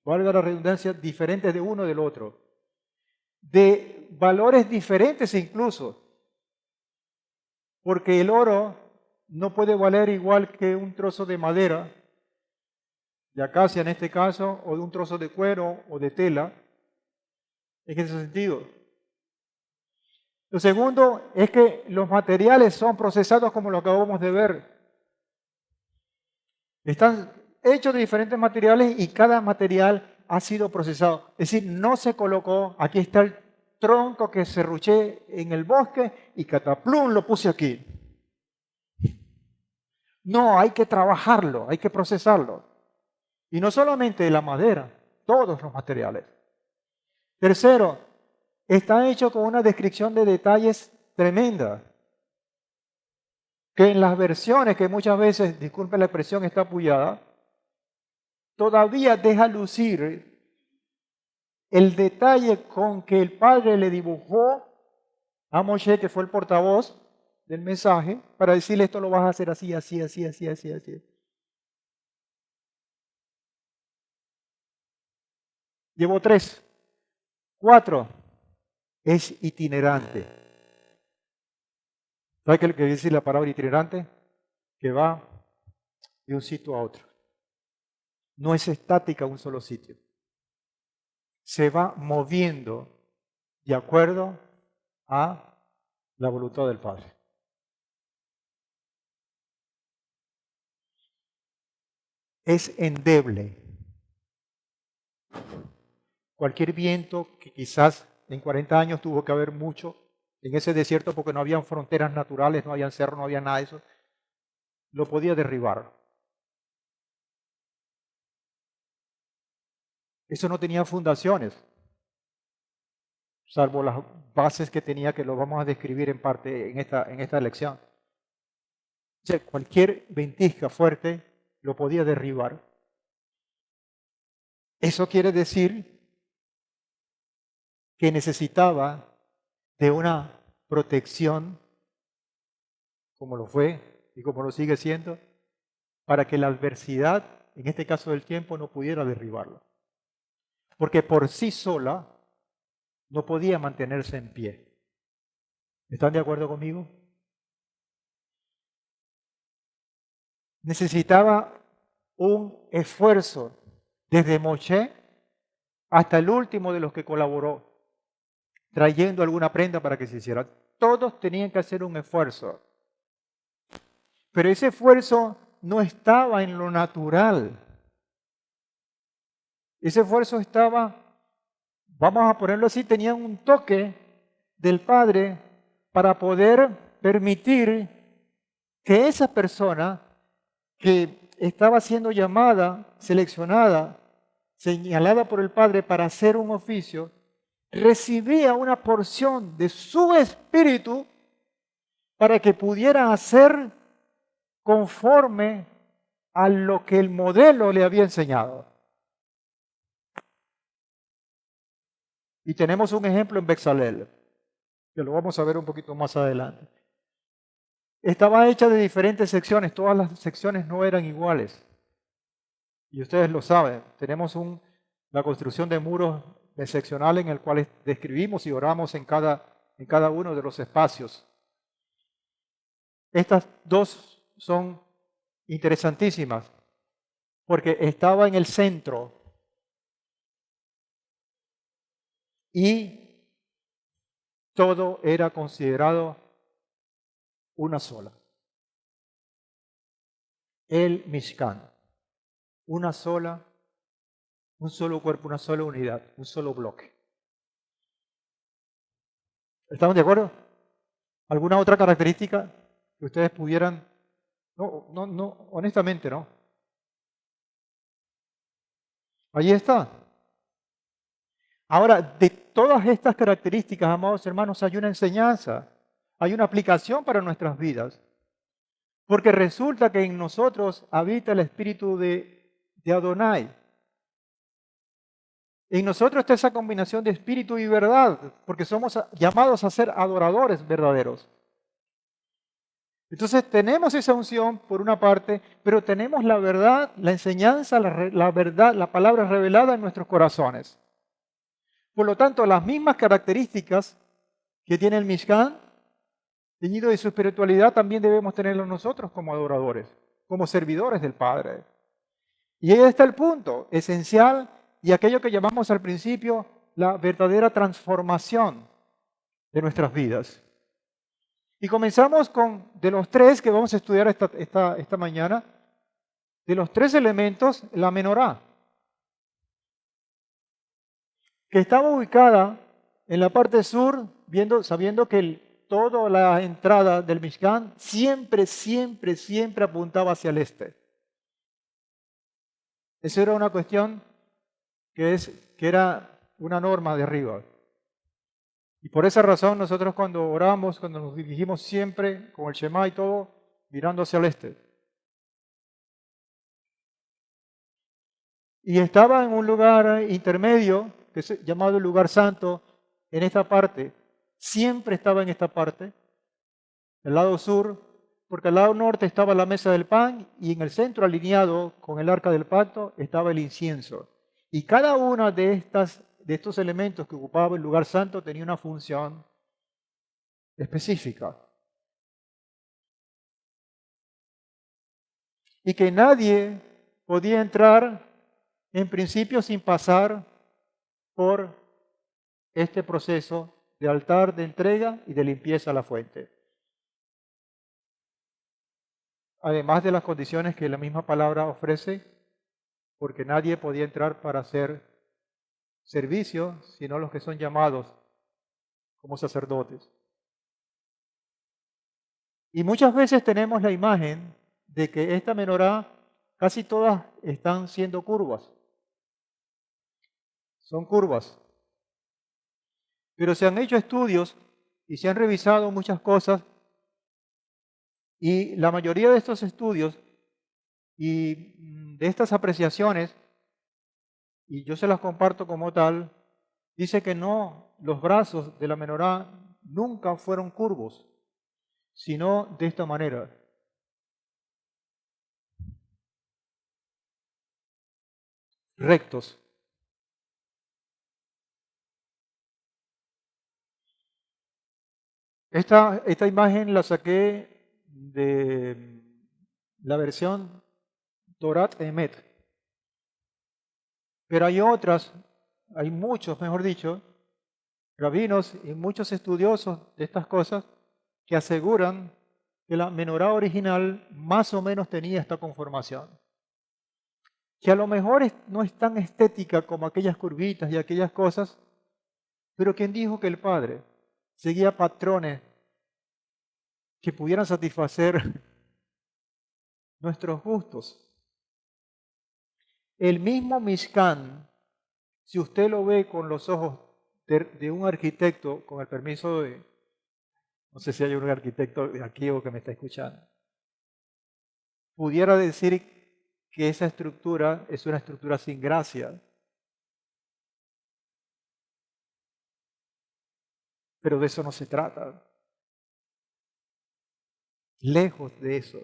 valga la redundancia, diferentes de uno del otro. De valores diferentes incluso. Porque el oro no puede valer igual que un trozo de madera, de acacia en este caso, o de un trozo de cuero o de tela, en ese sentido. Lo segundo es que los materiales son procesados como lo acabamos de ver. Están hechos de diferentes materiales y cada material ha sido procesado. Es decir, no se colocó, aquí está el tronco que serruché en el bosque y cataplum lo puse aquí. No, hay que trabajarlo, hay que procesarlo. Y no solamente la madera, todos los materiales. Tercero, está hecho con una descripción de detalles tremenda. Que en las versiones que muchas veces, disculpen la expresión, está apoyada, todavía deja lucir el detalle con que el Padre le dibujó a Moshe, que fue el portavoz, del mensaje para decirle esto lo vas a hacer así, así, así, así, así, así. Llevo 3. 4. Es itinerante. ¿Sabe qué quiere decir la palabra itinerante? Que va de un sitio a otro. No es estática un solo sitio. Se va moviendo de acuerdo a la voluntad del Padre. Es endeble. Cualquier viento que quizás en 40 años tuvo que haber mucho en ese desierto porque no habían fronteras naturales, no habían cerros, no había nada de eso, lo podía derribar. Eso no tenía fundaciones, salvo las bases que tenía, que lo vamos a describir en parte en esta lección. O sea, cualquier ventisca fuerte lo podía derribar. Eso quiere decir que necesitaba de una protección, como lo fue y como lo sigue siendo, para que la adversidad, en este caso del tiempo, no pudiera derribarlo. Porque por sí sola no podía mantenerse en pie. ¿Están de acuerdo conmigo? Necesitaba un esfuerzo desde Moshe hasta el último de los que colaboró, trayendo alguna prenda para que se hiciera. Todos tenían que hacer un esfuerzo. Pero ese esfuerzo no estaba en lo natural. Ese esfuerzo estaba, vamos a ponerlo así, tenían un toque del Padre para poder permitir que esa persona que estaba siendo llamada, seleccionada, señalada por el Padre para hacer un oficio, recibía una porción de su espíritu para que pudiera hacer conforme a lo que el modelo le había enseñado. Y tenemos un ejemplo en Bezalel, que lo vamos a ver un poquito más adelante. Estaba hecha de diferentes secciones, todas las secciones no eran iguales. Y ustedes lo saben, tenemos la construcción de muros seccionales en el cual describimos y oramos en cada uno de los espacios. Estas dos son interesantísimas, porque estaba en el centro y todo era considerado una sola. El Mishkan, un solo cuerpo, una sola unidad, un solo bloque. ¿Estamos de acuerdo? ¿Alguna otra característica que ustedes pudieran? No, honestamente no. Allí está. Ahora, de todas estas características, amados hermanos, hay una enseñanza, hay una aplicación para nuestras vidas. Porque resulta que en nosotros habita el espíritu de Adonai. En nosotros está esa combinación de espíritu y verdad, porque somos llamados a ser adoradores verdaderos. Entonces tenemos esa unción por una parte, pero tenemos la verdad, la enseñanza, la verdad, la palabra revelada en nuestros corazones. Por lo tanto, las mismas características que tiene el Mishkan, teñido de su espiritualidad, también debemos tenerlo nosotros como adoradores, como servidores del Padre. Y ahí está el punto esencial y aquello que llamamos al principio la verdadera transformación de nuestras vidas. Y comenzamos de los 3 que vamos a estudiar esta mañana, de los 3 elementos, la menorá, que estaba ubicada en la parte sur, sabiendo que toda la entrada del Mishkan siempre apuntaba hacia el este. Esa era una cuestión que era una norma de arriba. Y por esa razón nosotros cuando oramos, cuando nos dirigimos siempre con el Shema y todo, mirando hacia el este. Y estaba en un lugar intermedio, que es llamado el lugar santo, en esta parte. Siempre estaba en esta parte. el lado sur, porque al lado norte estaba la mesa del pan y en el centro, alineado con el arca del pacto, estaba el incienso. Y cada uno de estos elementos que ocupaba el lugar santo tenía una función específica. Y que nadie podía entrar en principio sin pasar por este proceso de altar de entrega y de limpieza a la fuente. Además de las condiciones que la misma palabra ofrece, porque nadie podía entrar para hacer servicio, sino los que son llamados como sacerdotes. Y muchas veces tenemos la imagen de que esta menorá, casi todas están siendo curvas. Son curvas. Pero se han hecho estudios y se han revisado muchas cosas y la mayoría de estos estudios y de estas apreciaciones, y yo se las comparto como tal, dice que no, los brazos de la menorá nunca fueron curvos, sino de esta manera. Rectos. Esta imagen la saqué de la versión Torat Emet. Pero hay otras, hay muchos, mejor dicho, rabinos y muchos estudiosos de estas cosas que aseguran que la menorá original más o menos tenía esta conformación. Que a lo mejor no es tan estética como aquellas curvitas y aquellas cosas, pero ¿quién dijo que el Padre seguía patrones que pudieran satisfacer nuestros gustos? El mismo Mishkan, si usted lo ve con los ojos de un arquitecto, con el permiso de, no sé si hay un arquitecto aquí o que me está escuchando, pudiera decir que esa estructura es una estructura sin gracia. Pero de eso no se trata. Lejos de eso.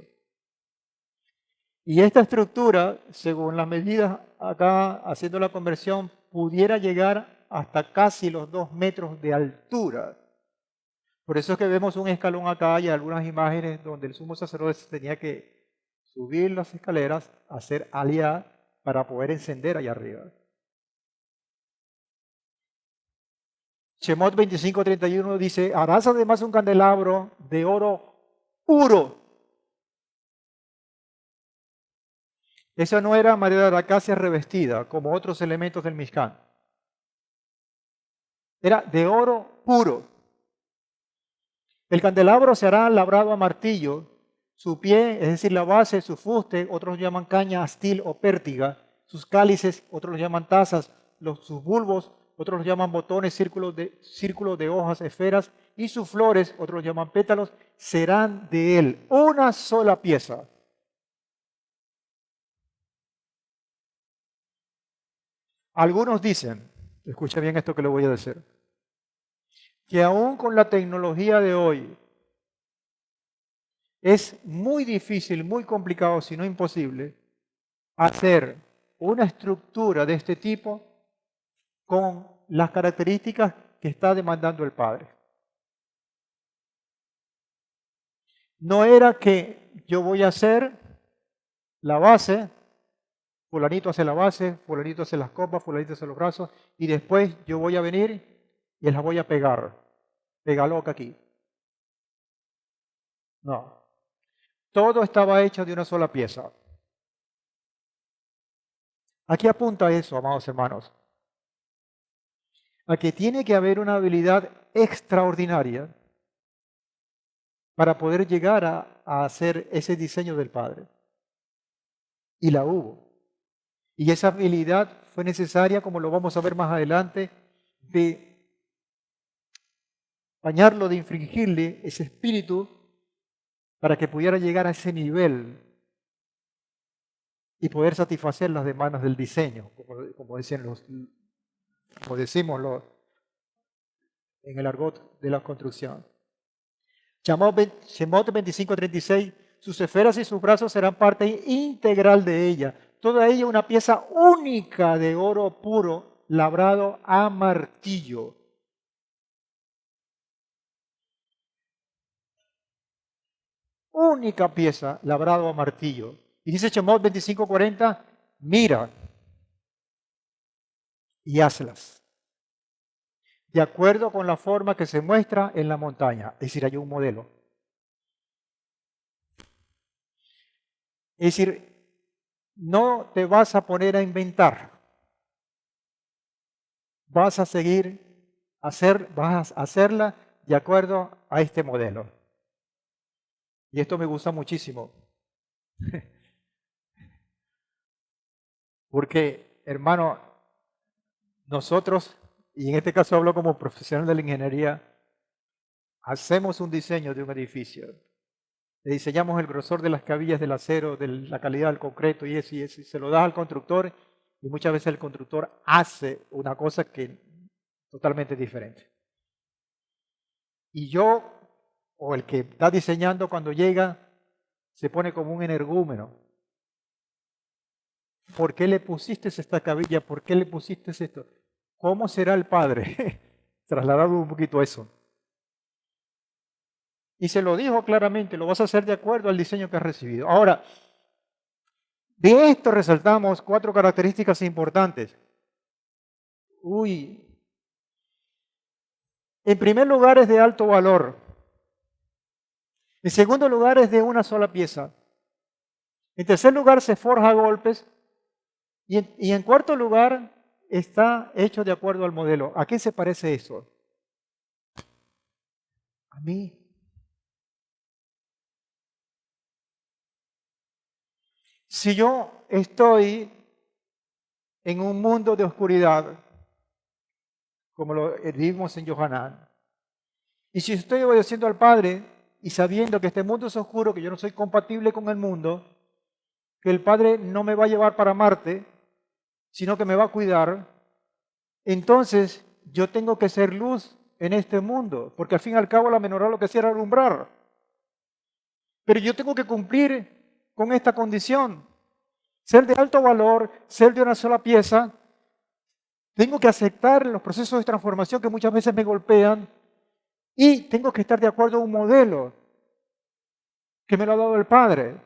Y esta estructura, según las medidas acá haciendo la conversión, pudiera llegar hasta casi los 2 metros de altura. Por eso es que vemos un escalón acá y algunas imágenes donde el sumo sacerdote tenía que subir las escaleras, hacer aliá para poder encender allá arriba. Shemot 25:31 dice, harás además un candelabro de oro puro. Esa no era madera de acacia revestida, como otros elementos del Mishkan. Era de oro puro. El candelabro se hará labrado a martillo, su pie, es decir, la base, su fuste, otros llaman caña, astil o pértiga, sus cálices, otros los llaman tazas, sus bulbos, otros los llaman botones, círculos de hojas, esferas, y sus flores, otros los llaman pétalos, serán de él una sola pieza. Algunos dicen, escucha bien esto que le voy a decir, que aún con la tecnología de hoy es muy difícil, muy complicado, si no imposible, hacer una estructura de este tipo con las características que está demandando el Padre. No era que yo voy a hacer la base, fulanito hace la base, fulanito hace las copas, fulanito hace los brazos, y después yo voy a venir y las voy a pegar. Pegaloca aquí. No. Todo estaba hecho de una sola pieza. Aquí apunta eso, amados hermanos, a que tiene que haber una habilidad extraordinaria para poder llegar a hacer ese diseño del Padre. Y la hubo. Y esa habilidad fue necesaria, como lo vamos a ver más adelante, de bañarlo, de infringirle ese espíritu para que pudiera llegar a ese nivel y poder satisfacer las demandas del diseño, como decimos en el argot de la construcción. Shemot 25:36, sus esferas y sus brazos serán parte integral de ella. Toda ella una pieza única de oro puro, labrado a martillo. Única pieza, labrado a martillo. Y dice Shemot 25:40, mira y hazlas, de acuerdo con la forma que se muestra en la montaña. Es decir, hay un modelo. Es decir, no te vas a poner a inventar. Vas a vas a hacerla de acuerdo a este modelo. Y esto me gusta muchísimo. Porque, hermano, nosotros, y en este caso hablo como profesional de la ingeniería, hacemos un diseño de un edificio. Le diseñamos el grosor de las cabillas del acero, de la calidad del concreto y eso, y se lo da al constructor, y muchas veces el constructor hace una cosa que totalmente diferente. Y yo, o el que está diseñando cuando llega, se pone como un energúmeno. ¿Por qué le pusiste esta cabilla? ¿Por qué le pusiste esto? ¿Cómo será el Padre? Trasladado un poquito eso. Y se lo dijo claramente, lo vas a hacer de acuerdo al diseño que has recibido. Ahora, de esto resaltamos 4 características importantes. En primer lugar es de alto valor. En segundo lugar es de una sola pieza. En tercer lugar se forja a golpes. Y en cuarto lugar está hecho de acuerdo al modelo. ¿A qué se parece eso? A mí. Si yo estoy en un mundo de oscuridad, como lo vimos en Yohanan, y si estoy obedeciendo al Padre y sabiendo que este mundo es oscuro, que yo no soy compatible con el mundo, que el Padre no me va a llevar para Marte, sino que me va a cuidar, entonces yo tengo que ser luz en este mundo, porque al fin y al cabo la menorá lo que hacía era alumbrar. Pero yo tengo que cumplir con esta condición, ser de alto valor, ser de una sola pieza. Tengo que aceptar los procesos de transformación que muchas veces me golpean y tengo que estar de acuerdo a un modelo que me lo ha dado el Padre.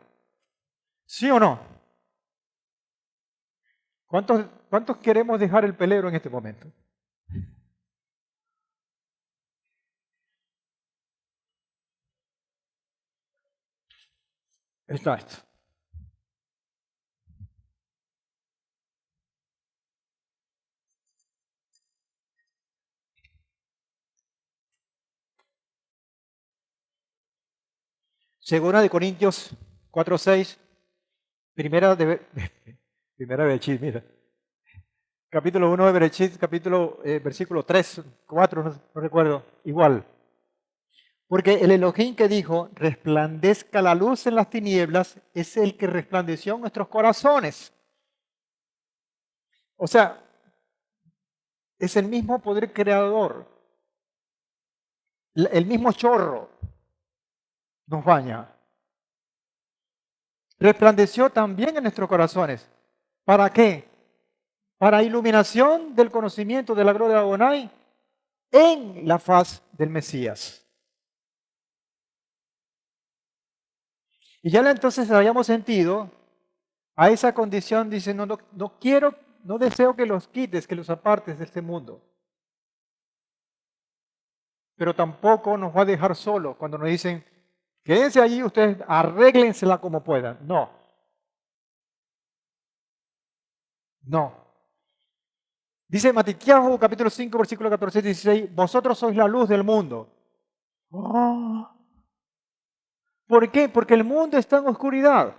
¿Sí o no? ¿Cuántos queremos dejar el pelero en este momento? Está esto. Segunda de Corintios 4:6, primera de Bereshit, mira. Capítulo 1 de Bereshit, versículo 3, 4, no recuerdo, igual. Porque el Elohim que dijo, resplandezca la luz en las tinieblas, es el que resplandeció en nuestros corazones. O sea, es el mismo poder creador. El mismo chorro nos baña. Resplandeció también en nuestros corazones. ¿Para qué? Para iluminación del conocimiento de la gloria de Adonai en la faz del Mesías. Y ya entonces habíamos sentido a esa condición, dice, no quiero, no deseo que los quites, que los apartes de este mundo. Pero tampoco nos va a dejar solos cuando nos dicen, quédense allí, ustedes arréglensela como puedan. No. No. Dice Matitiahu, capítulo 5, versículo 14 y 16, vosotros sois la luz del mundo. Oh. ¿Por qué? Porque el mundo está en oscuridad.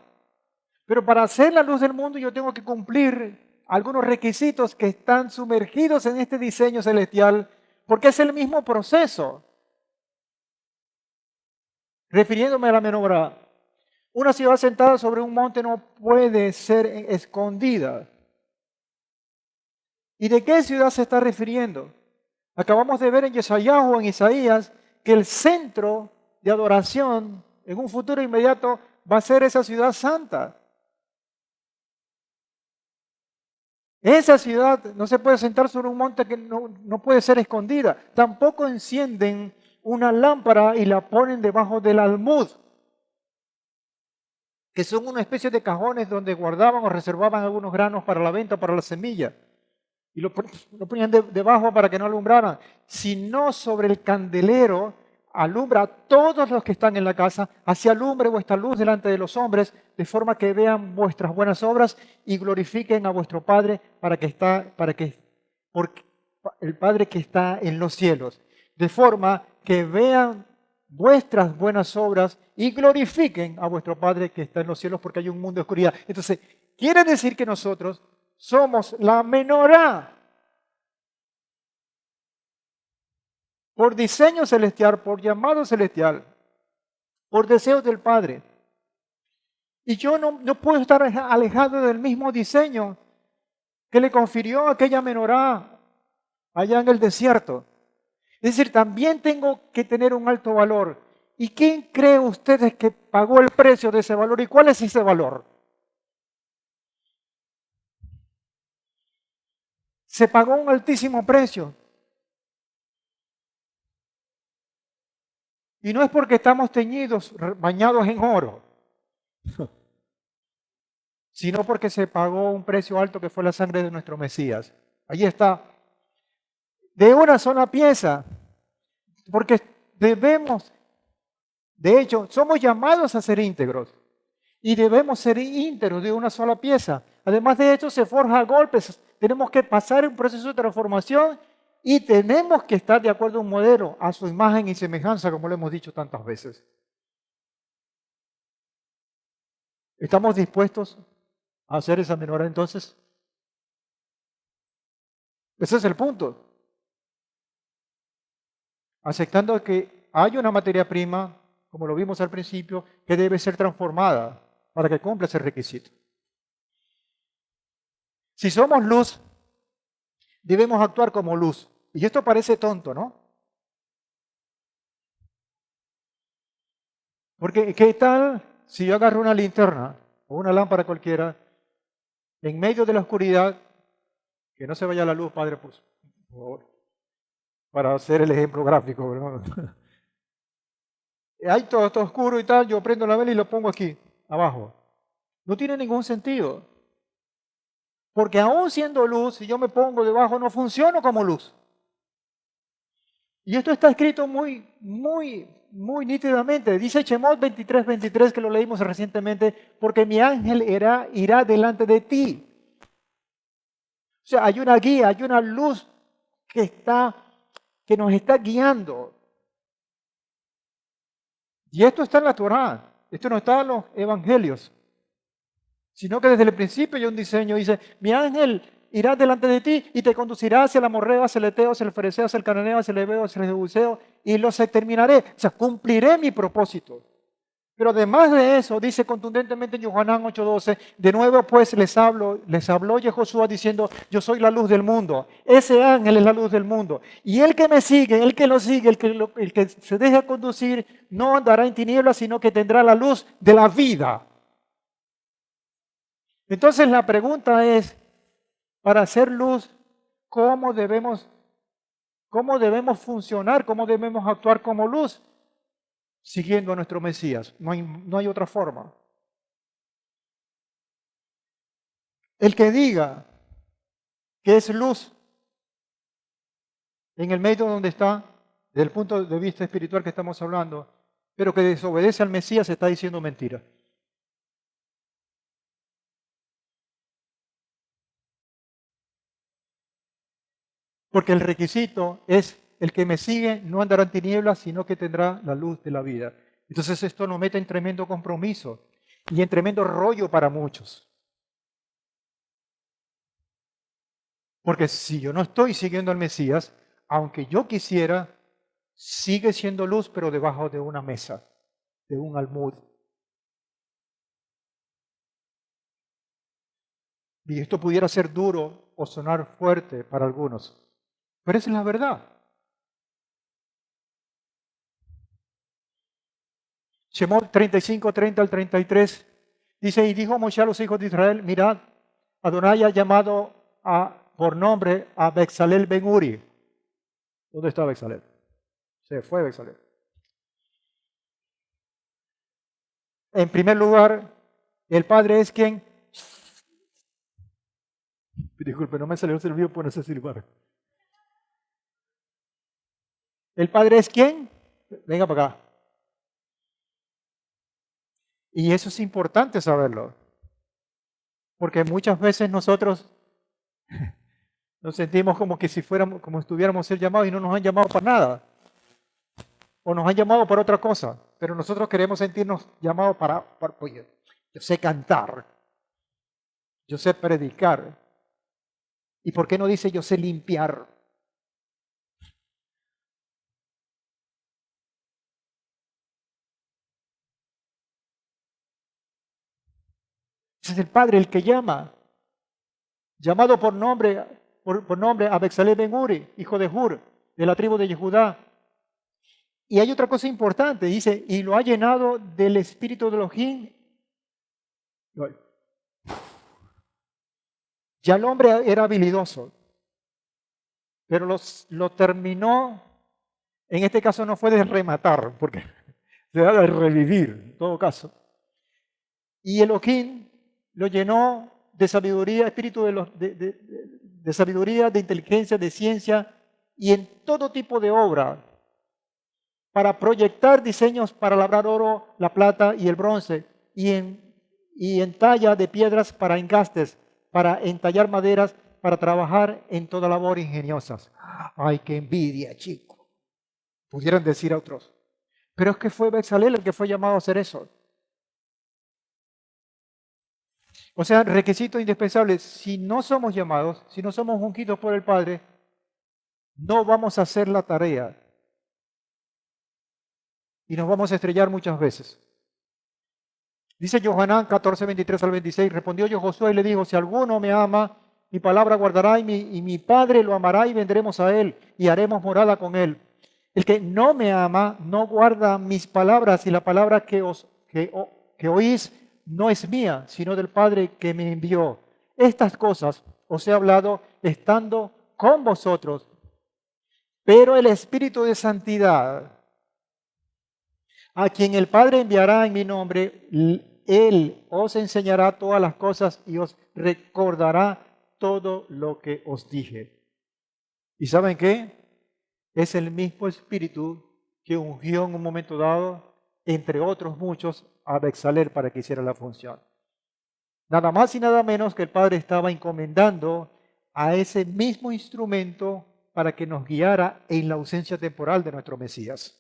Pero para ser la luz del mundo yo tengo que cumplir algunos requisitos que están sumergidos en este diseño celestial, porque es el mismo proceso. Refiriéndome a la menorá, una ciudad sentada sobre un monte no puede ser escondida. ¿Y de qué ciudad se está refiriendo? Acabamos de ver en Yeshayahu, en Isaías, que el centro de adoración en un futuro inmediato va a ser esa ciudad santa. Esa ciudad no se puede sentar sobre un monte que no puede ser escondida. Tampoco encienden una lámpara y la ponen debajo del almud, que son una especie de cajones donde guardaban o reservaban algunos granos para la venta, para la semilla. Y lo ponían debajo para que no alumbraran, sino sobre el candelero alumbra a todos los que están en la casa, así alumbre vuestra luz delante de los hombres, de forma que vean vuestras buenas obras y glorifiquen a vuestro Padre porque el Padre que está en los cielos, de forma que vean vuestras buenas obras y glorifiquen a vuestro Padre que está en los cielos, porque hay un mundo de oscuridad. Entonces, quiere decir que nosotros somos la menorá. Por diseño celestial, por llamado celestial, por deseos del Padre. Y yo no puedo estar alejado del mismo diseño que le confirió aquella menorá allá en el desierto. Es decir, también tengo que tener un alto valor. ¿Y quién cree ustedes que pagó el precio de ese valor? ¿Y cuál es ese valor? Se pagó un altísimo precio. Y no es porque estamos teñidos, bañados en oro, sino porque se pagó un precio alto que fue la sangre de nuestro Mesías. Allí está. De una sola pieza. Porque debemos, de hecho, somos llamados a ser íntegros. Y debemos ser íntegros de una sola pieza. Además de esto, se forja a golpes. Tenemos que pasar un proceso de transformación y tenemos que estar de acuerdo a un modelo, a su imagen y semejanza, como lo hemos dicho tantas veces. ¿Estamos dispuestos a hacer esa menorá entonces? Ese es el punto. Aceptando que hay una materia prima, como lo vimos al principio, que debe ser transformada para que cumpla ese requisito. Si somos luz, debemos actuar como luz. Y esto parece tonto, ¿no? Porque, ¿qué tal si yo agarro una linterna o una lámpara cualquiera en medio de la oscuridad, que no se vaya la luz, Padre, por favor, para hacer el ejemplo gráfico, ¿verdad? Hay todo está oscuro y tal, yo prendo la vela y lo pongo aquí, abajo. No tiene ningún sentido. Porque aún siendo luz, si yo me pongo debajo, no funciono como luz. Y esto está escrito muy nítidamente. Dice Shemot 23:23, que lo leímos recientemente, porque mi ángel irá delante de ti. O sea, hay una guía, hay una luz que nos está guiando. Y esto está en la Torá, esto no está en los evangelios, sino que desde el principio hay un diseño, dice, mi ángel irá delante de ti y te conducirá hacia el amorreo, hacia el eteo, hacia el fereceo, hacia el cananeo, hacia el heveo, hacia el jebuseo, y los exterminaré. O sea, cumpliré mi propósito. Pero además de eso, dice contundentemente en Yohanan 8:12, de nuevo pues les habló Yehoshua diciendo, yo soy la luz del mundo. Ese ángel es la luz del mundo. Y el que me sigue, el que lo sigue, el que se deja conducir, no andará en tinieblas, sino que tendrá la luz de la vida. Entonces la pregunta es, para hacer luz, ¿cómo debemos funcionar? ¿Cómo debemos actuar como luz? Siguiendo a nuestro Mesías. No hay otra forma. El que diga que es luz en el medio donde está, desde el punto de vista espiritual que estamos hablando, pero que desobedece al Mesías, está diciendo mentira. Porque el requisito es, el que me sigue no andará en tinieblas, sino que tendrá la luz de la vida. Entonces esto nos mete en tremendo compromiso y en tremendo rollo para muchos. Porque si yo no estoy siguiendo al Mesías, aunque yo quisiera, sigue siendo luz, pero debajo de una mesa, de un almud. Y esto pudiera ser duro o sonar fuerte para algunos, pero esa es la verdad. Shemot 35, 30 al 33, dice, y dijo Moshe a los hijos de Israel, mirad, Adonai ha llamado por nombre a Bezalel ben Uri. ¿Dónde está Bezalel? Se fue Bezalel. En primer lugar, el Padre es quien... Disculpe, no me salió el servidor por ese silbar. ¿El Padre es quién? Venga para acá. Y eso es importante saberlo. Porque muchas veces nosotros nos sentimos como que si fuéramos, como estuviéramos ser llamados y no nos han llamado para nada. O nos han llamado para otra cosa. Pero nosotros queremos sentirnos llamados para oye, yo sé cantar. Yo sé predicar. ¿Y por qué no dice yo sé limpiar? Ese es el Padre el que llama. Llamado por nombre a Bezalel ben Uri, hijo de Hur, de la tribu de Judá. Y hay otra cosa importante, dice, y lo ha llenado del espíritu de Elohim. Ya el hombre era habilidoso, pero lo terminó, en este caso no fue de rematar, porque se da de revivir, en todo caso. Y Elohim lo llenó de sabiduría, espíritu de sabiduría, de inteligencia, de ciencia y en todo tipo de obra para proyectar diseños para labrar oro, la plata y el bronce y en talla de piedras para engastes, para entallar maderas, para trabajar en toda labor ingeniosas. ¡Ay, qué envidia, chico! Pudieran decir a otros. Pero es que fue Bezalel el que fue llamado a hacer eso. O sea, requisito indispensable, si no somos llamados, si no somos ungidos por el Padre, no vamos a hacer la tarea. Y nos vamos a estrellar muchas veces. Dice Johanán 14, 23 al 26, respondió yo Josué y le dijo, si alguno me ama, mi palabra guardará y mi Padre lo amará y vendremos a él y haremos morada con él. El que no me ama, no guarda mis palabras y la palabra que oís no es mía, sino del Padre que me envió. Estas cosas os he hablado estando con vosotros, pero el Espíritu de Santidad, a quien el Padre enviará en mi nombre, Él os enseñará todas las cosas y os recordará todo lo que os dije. ¿Y saben qué? Es el mismo Espíritu que ungió en un momento dado, entre otros muchos, a Bezalel para que hiciera la función. Nada más y nada menos que el Padre estaba encomendando a ese mismo instrumento para que nos guiara en la ausencia temporal de nuestro Mesías.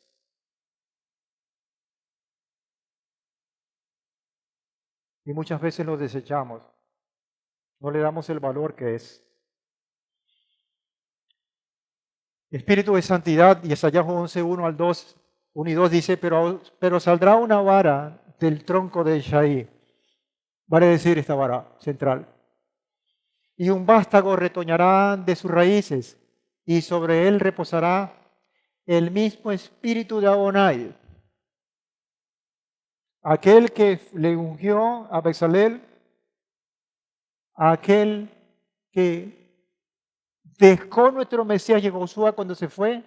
Y muchas veces lo desechamos, no le damos el valor que es. Espíritu de santidad, y Isaías 11, 1 al 2, 1 y 2 dice, pero saldrá una vara del tronco de Isaí, vale decir esta vara central, y un vástago retoñará de sus raíces, y sobre él reposará el mismo espíritu de Adonai, aquel que le ungió a Bezalel, aquel que dejó nuestro Mesías y Josué cuando se fue,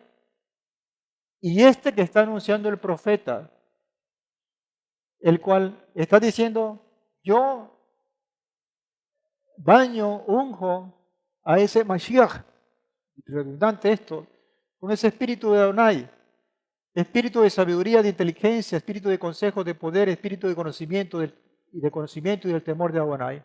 y este que está anunciando el profeta, el cual está diciendo, yo baño, unjo a ese Mashiach, redundante esto, con ese espíritu de Adonai, espíritu de sabiduría, de inteligencia, espíritu de consejo, de poder, espíritu de conocimiento y del temor de Adonai.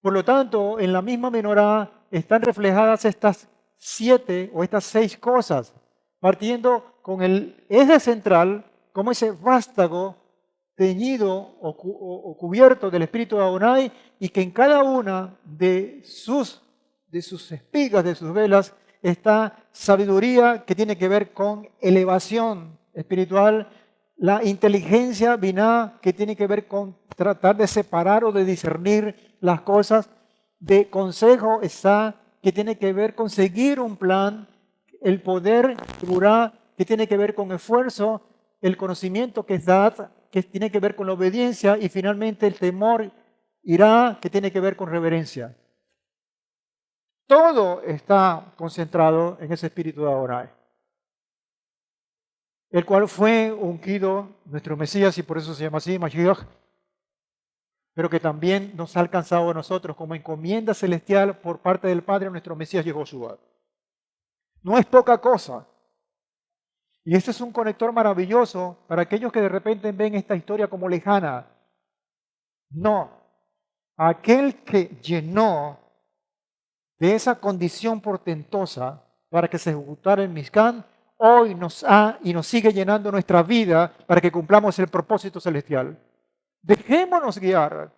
Por lo tanto, en la misma menorá están reflejadas estas 7 o estas 6 cosas, partiendo con el eje central como ese vástago teñido o cubierto del espíritu de Adonai, y que en cada una de sus espigas, de sus velas, está sabiduría que tiene que ver con elevación espiritual, la inteligencia biná que tiene que ver con tratar de separar o de discernir las cosas, de consejo está que tiene que ver con seguir un plan, el poder durá que tiene que ver con esfuerzo, el conocimiento que es dad que tiene que ver con la obediencia, y finalmente el temor, irá, que tiene que ver con reverencia. Todo está concentrado en ese espíritu de Adonai, el cual fue ungido nuestro Mesías, y por eso se llama así, Mashiach, pero que también nos ha alcanzado a nosotros como encomienda celestial por parte del Padre a nuestro Mesías Yehoshua. No es poca cosa. Y este es un conector maravilloso para aquellos que de repente ven esta historia como lejana. No, aquel que llenó de esa condición portentosa para que se ejecutara el Mishkan, hoy nos ha y nos sigue llenando nuestra vida para que cumplamos el propósito celestial. Dejémonos guiar.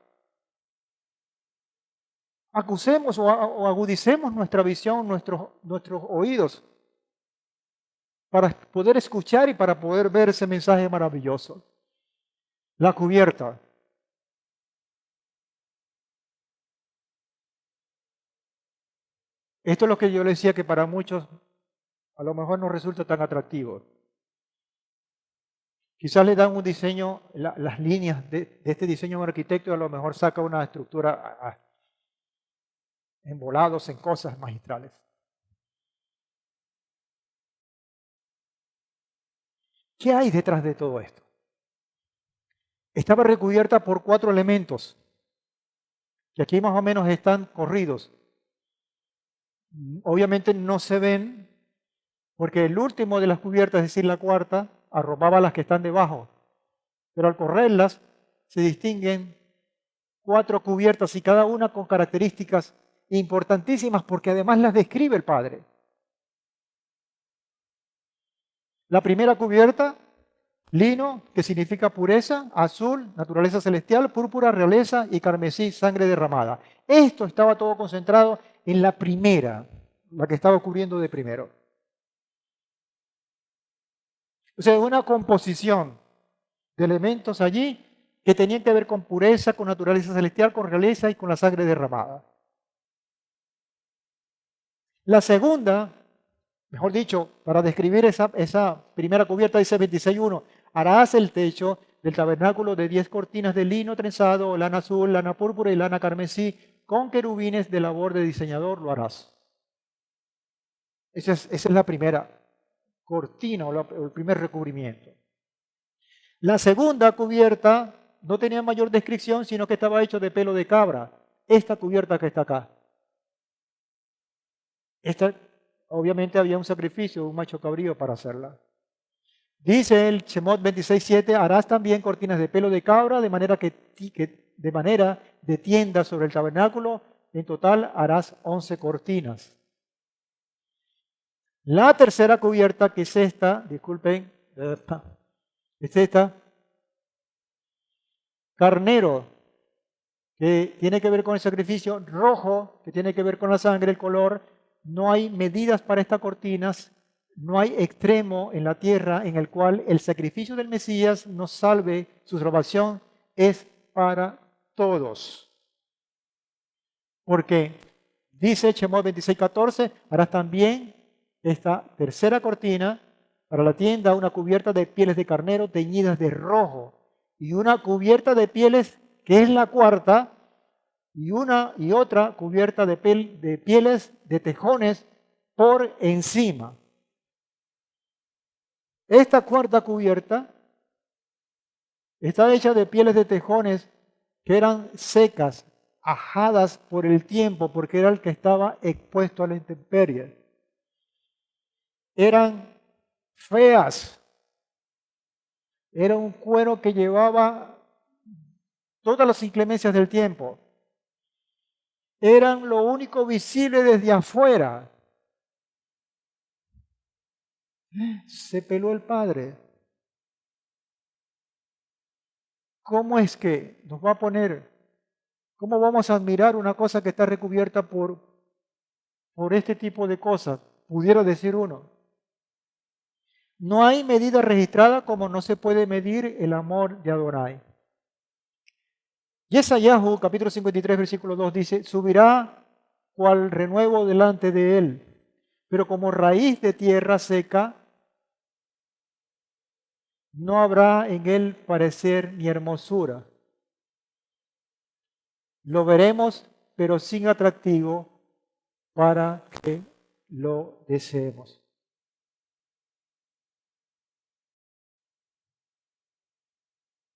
Acusemos o agudicemos nuestra visión, nuestros oídos, para poder escuchar y para poder ver ese mensaje maravilloso. La cubierta. Esto es lo que yo le decía, que para muchos a lo mejor no resulta tan atractivo. Quizás le dan un diseño, las líneas de este diseño de un arquitecto, y a lo mejor saca una estructura envolados en cosas magistrales. ¿Qué hay detrás de todo esto? Estaba recubierta por 4 elementos, que aquí más o menos están corridos. Obviamente no se ven, porque el último de las cubiertas, es decir, la cuarta, arropaba las que están debajo. Pero al correrlas, se distinguen 4 cubiertas, y cada una con características importantísimas, porque además las describe el Padre. La primera cubierta, lino, que significa pureza; azul, naturaleza celestial; púrpura, realeza; y carmesí, sangre derramada. Esto estaba todo concentrado en la primera, la que estaba cubriendo de primero. O sea, una composición de elementos allí que tenían que ver con pureza, con naturaleza celestial, con realeza y con la sangre derramada. La segunda, mejor dicho, para describir esa primera cubierta, dice 26.1, harás el techo del tabernáculo de 10 cortinas de lino trenzado, lana azul, lana púrpura y lana carmesí, con querubines de labor de diseñador lo harás. Esa es la primera cortina o el primer recubrimiento. La segunda cubierta no tenía mayor descripción, sino que estaba hecho de pelo de cabra. Esta cubierta que está acá. Esta, obviamente había un sacrificio, un macho cabrío para hacerla. Dice el Shemot 26.7, harás también cortinas de pelo de cabra, de manera de tienda sobre el tabernáculo. En total harás 11 cortinas. La tercera cubierta, que es esta, disculpen, es esta, carnero, que tiene que ver con el sacrificio; rojo, que tiene que ver con la sangre, el color. No hay medidas para estas cortinas, no hay extremo en la tierra en el cual el sacrificio del Mesías nos salve, su salvación es para todos. Porque dice Shemot 26.14, harás también esta tercera cortina para la tienda, una cubierta de pieles de carnero teñidas de rojo, y una cubierta de pieles, que es la cuarta, y otra cubierta de pieles de tejones por encima. Esta cuarta cubierta está hecha de pieles de tejones que eran secas, ajadas por el tiempo, porque era el que estaba expuesto a la intemperie. Eran feas. Era un cuero que llevaba todas las inclemencias del tiempo. Eran lo único visible desde afuera. Se peló el Padre. ¿Cómo es que nos va a poner? ¿Cómo vamos a admirar una cosa que está recubierta por este tipo de cosas? Pudiera decir uno. No hay medida registrada como no se puede medir el amor de Adonai. Yesayahu, capítulo 53, versículo 2, dice, subirá cual renuevo delante de él, pero como raíz de tierra seca, No habrá en él parecer ni hermosura. Lo veremos, pero sin atractivo para que lo deseemos.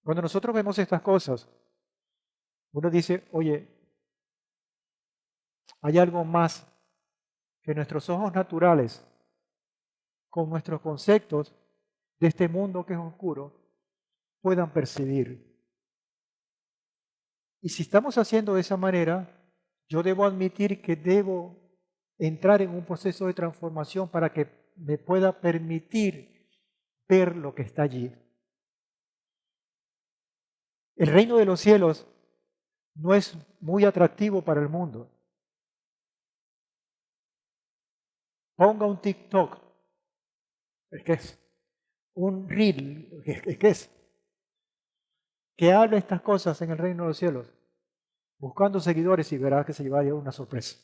Cuando nosotros vemos estas cosas, uno dice, oye, hay algo más que nuestros ojos naturales, con nuestros conceptos de este mundo que es oscuro, puedan percibir. Y si estamos haciendo de esa manera, yo debo admitir que debo entrar en un proceso de transformación para que me pueda permitir ver lo que está allí. El reino de los cielos no es muy atractivo para el mundo. Ponga un TikTok, ¿qué es? Un reel, ¿qué es? Que hable estas cosas en el reino de los cielos, buscando seguidores y verá que se lleva a una sorpresa.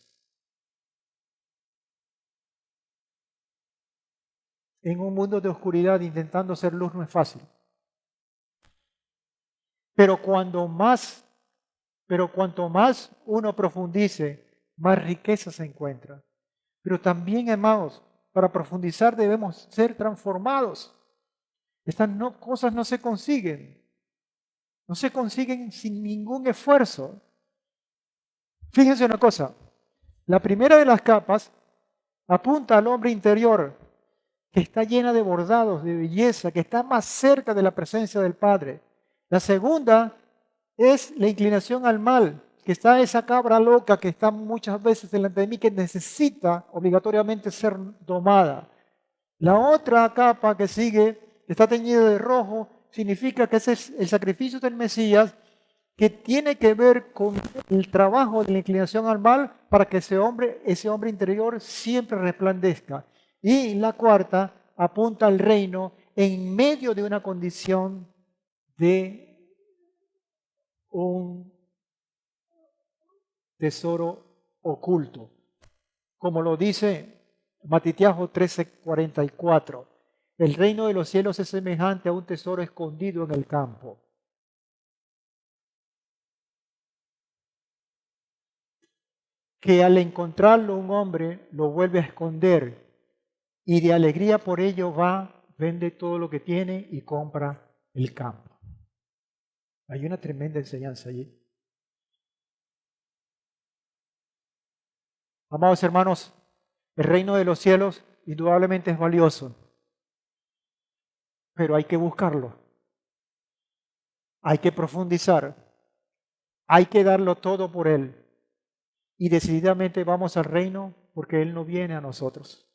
En un mundo de oscuridad intentando ser luz no es fácil. Pero cuanto más uno profundice, más riqueza se encuentra. Pero también, hermanos, para profundizar debemos ser transformados. Estas cosas no se consiguen. No se consiguen sin ningún esfuerzo. Fíjense una cosa. La primera de las capas apunta al hombre interior, que está llena de bordados, de belleza, que está más cerca de la presencia del Padre. La segunda es la inclinación al mal, que está esa cabra loca que está muchas veces delante de mí, que necesita obligatoriamente ser domada. La otra capa que sigue, que está teñida de rojo, significa que ese es el sacrificio del Mesías, que tiene que ver con el trabajo de la inclinación al mal para que ese hombre interior siempre resplandezca. Y la cuarta apunta al reino en medio de una condición de un tesoro oculto. Como lo dice Matitiajo 13:44, el reino de los cielos es semejante a un tesoro escondido en el campo. Que al encontrarlo un hombre lo vuelve a esconder y de alegría por ello va, vende todo lo que tiene y compra el campo. Hay una tremenda enseñanza allí. Amados hermanos, el reino de los cielos indudablemente es valioso, pero hay que buscarlo, hay que profundizar, hay que darlo todo por él y decididamente vamos al reino porque él no viene a nosotros.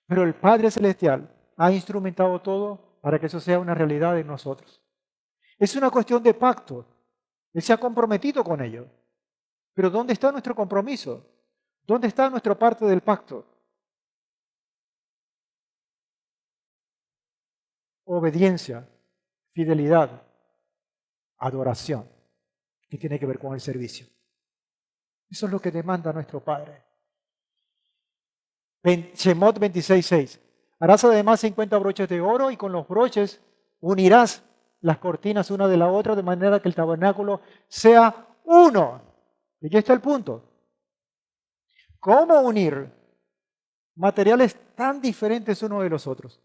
Pero el Padre Celestial ha instrumentado todo para que eso sea una realidad en nosotros. Es una cuestión de pacto. Él se ha comprometido con ello. Pero ¿dónde está nuestro compromiso? ¿Dónde está nuestra parte del pacto? Obediencia, fidelidad, adoración, que tiene que ver con el servicio. Eso es lo que demanda nuestro Padre. Shemot 26:6. Harás además 50 broches de oro y con los broches unirás las cortinas una de la otra de manera que el tabernáculo sea uno. Y aquí está el punto. ¿Cómo unir materiales tan diferentes unos de los otros?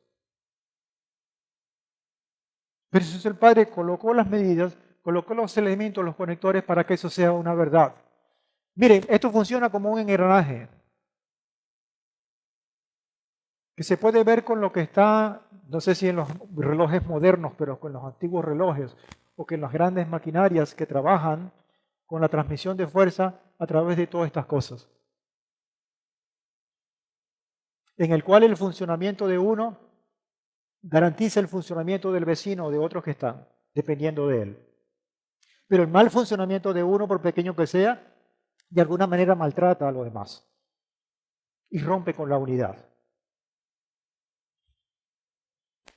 Pero eso el Padre colocó las medidas, colocó los elementos, los conectores para que eso sea una verdad. Miren, esto funciona como un engranaje que se puede ver con lo que está, no sé si en los relojes modernos, pero con los antiguos relojes, o que en las grandes maquinarias que trabajan con la transmisión de fuerza a través de todas estas cosas. En el cual el funcionamiento de uno garantiza el funcionamiento del vecino o de otros que están, dependiendo de él. Pero el mal funcionamiento de uno, por pequeño que sea, de alguna manera maltrata a los demás y rompe con la unidad.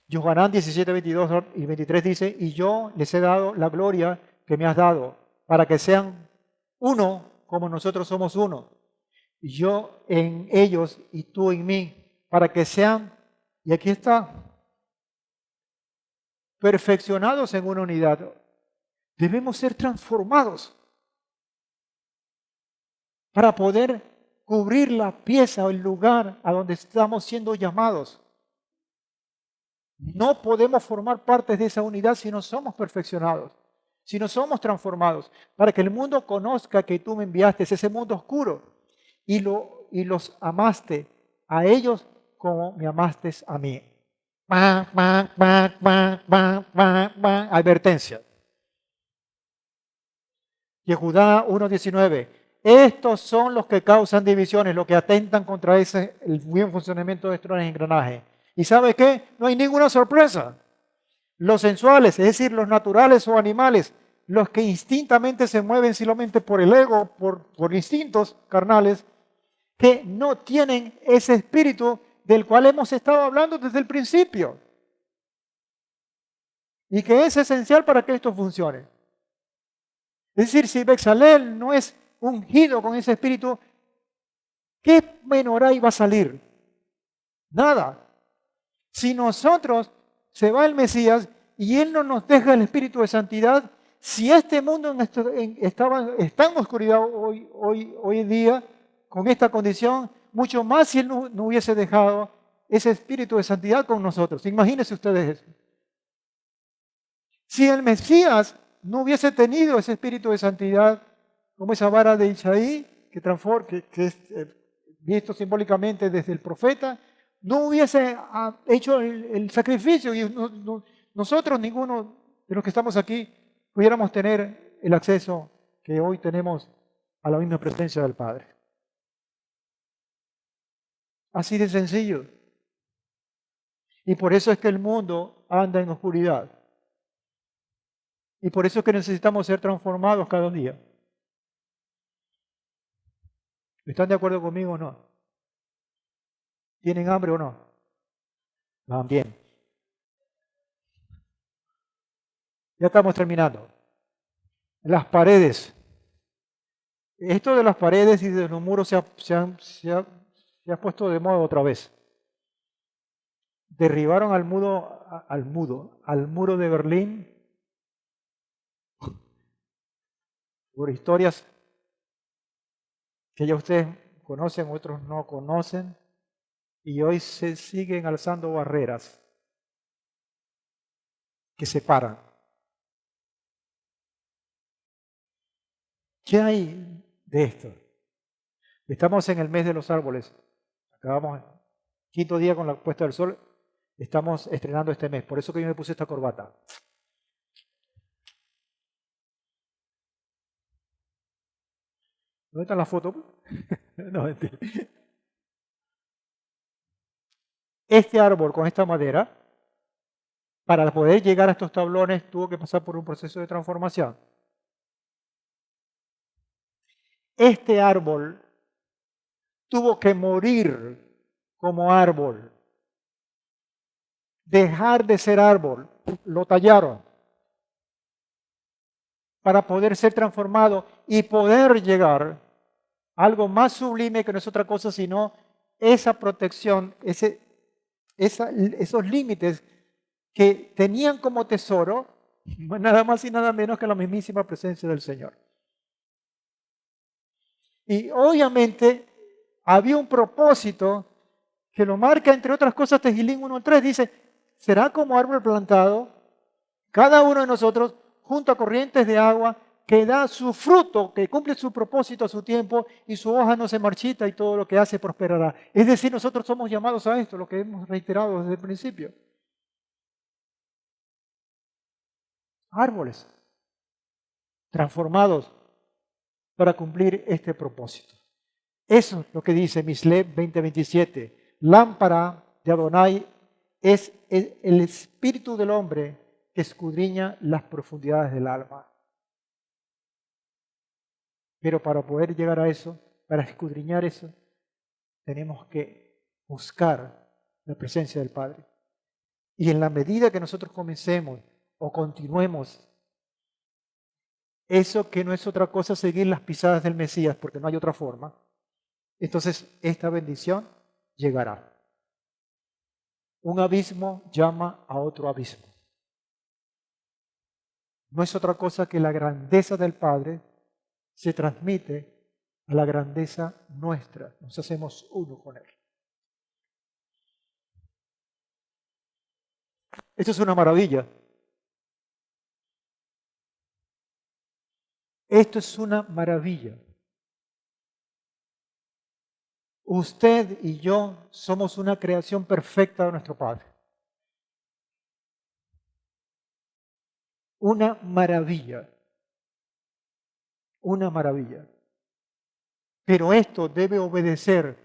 Yohanan 17, 22 y 23 dice, y yo les he dado la gloria que me has dado, para que sean uno como nosotros somos uno. Y yo en ellos y tú en mí, para que sean, y aquí está, perfeccionados en una unidad. Debemos ser transformados para poder cubrir la pieza o el lugar a donde estamos siendo llamados. No podemos formar parte de esa unidad si no somos perfeccionados, si no somos transformados, para que el mundo conozca que tú me enviaste, ese mundo oscuro, y los amaste a ellos como me amaste a mí. Advertencia. Yehudá 1:19. Estos son los que causan divisiones, los que atentan contra el buen funcionamiento de estos engranajes. ¿Y sabe qué? No hay ninguna sorpresa. Los sensuales, es decir, los naturales o animales, los que instintamente se mueven solamente por el ego, por instintos carnales, que no tienen ese espíritu del cual hemos estado hablando desde el principio. Y que es esencial para que esto funcione. Es decir, si Bezalel no es ungido con ese espíritu, ¿qué menorá va a salir? Nada. Si nosotros se va el Mesías y Él no nos deja el espíritu de santidad, si este mundo está en oscuridad hoy en día, con esta condición, mucho más si Él no hubiese dejado ese espíritu de santidad con nosotros. Imagínense ustedes eso. Si el Mesías no hubiese tenido ese espíritu de santidad, como esa vara de Isaí, que es visto simbólicamente desde el profeta, no hubiese hecho el sacrificio y nosotros, ninguno de los que estamos aquí, pudiéramos tener el acceso que hoy tenemos a la misma presencia del Padre. Así de sencillo. Y por eso es que el mundo anda en oscuridad. Y por eso es que necesitamos ser transformados cada día. ¿Están de acuerdo conmigo o no? ¿Tienen hambre o no? Van bien. Ya estamos terminando. Las paredes. Esto de las paredes y de los muros se ha puesto de moda otra vez. Derribaron al muro de Berlín por historias que ya ustedes conocen, otros no conocen, y hoy se siguen alzando barreras que separan. ¿Qué hay de esto? Estamos en el mes de los árboles. Acabamos, quinto día con la puesta del sol, estamos estrenando este mes. Por eso que yo me puse esta corbata. ¿Dónde está la foto? No, mentira. Este árbol con esta madera, para poder llegar a estos tablones, tuvo que pasar por un proceso de transformación. Este árbol tuvo que morir como árbol, dejar de ser árbol, lo tallaron para poder ser transformado y poder llegar a algo más sublime que no es otra cosa sino esa protección, esos límites que tenían como tesoro nada más y nada menos que la mismísima presencia del Señor. Y obviamente había un propósito que lo marca, entre otras cosas, Tehillim 1:3, dice, será como árbol plantado, cada uno de nosotros, junto a corrientes de agua, que da su fruto, que cumple su propósito a su tiempo, y su hoja no se marchita y todo lo que hace prosperará. Es decir, nosotros somos llamados a esto, lo que hemos reiterado desde el principio. Árboles transformados para cumplir este propósito. Eso es lo que dice Misled 20:27. Lámpara de Adonai es el espíritu del hombre que escudriña las profundidades del alma. Pero para poder llegar a eso, para escudriñar eso, tenemos que buscar la presencia del Padre. Y en la medida que nosotros comencemos o continuemos, eso que no es otra cosa seguir las pisadas del Mesías, porque no hay otra forma, entonces esta bendición llegará. Un abismo llama a otro abismo. no es otra cosa que la grandeza del Padre se transmite a la grandeza nuestra. Nos hacemos uno con Él. Esto es una maravilla. Esto es una maravilla. Usted y yo somos una creación perfecta de nuestro Padre. Una maravilla. Una maravilla. Pero esto debe obedecer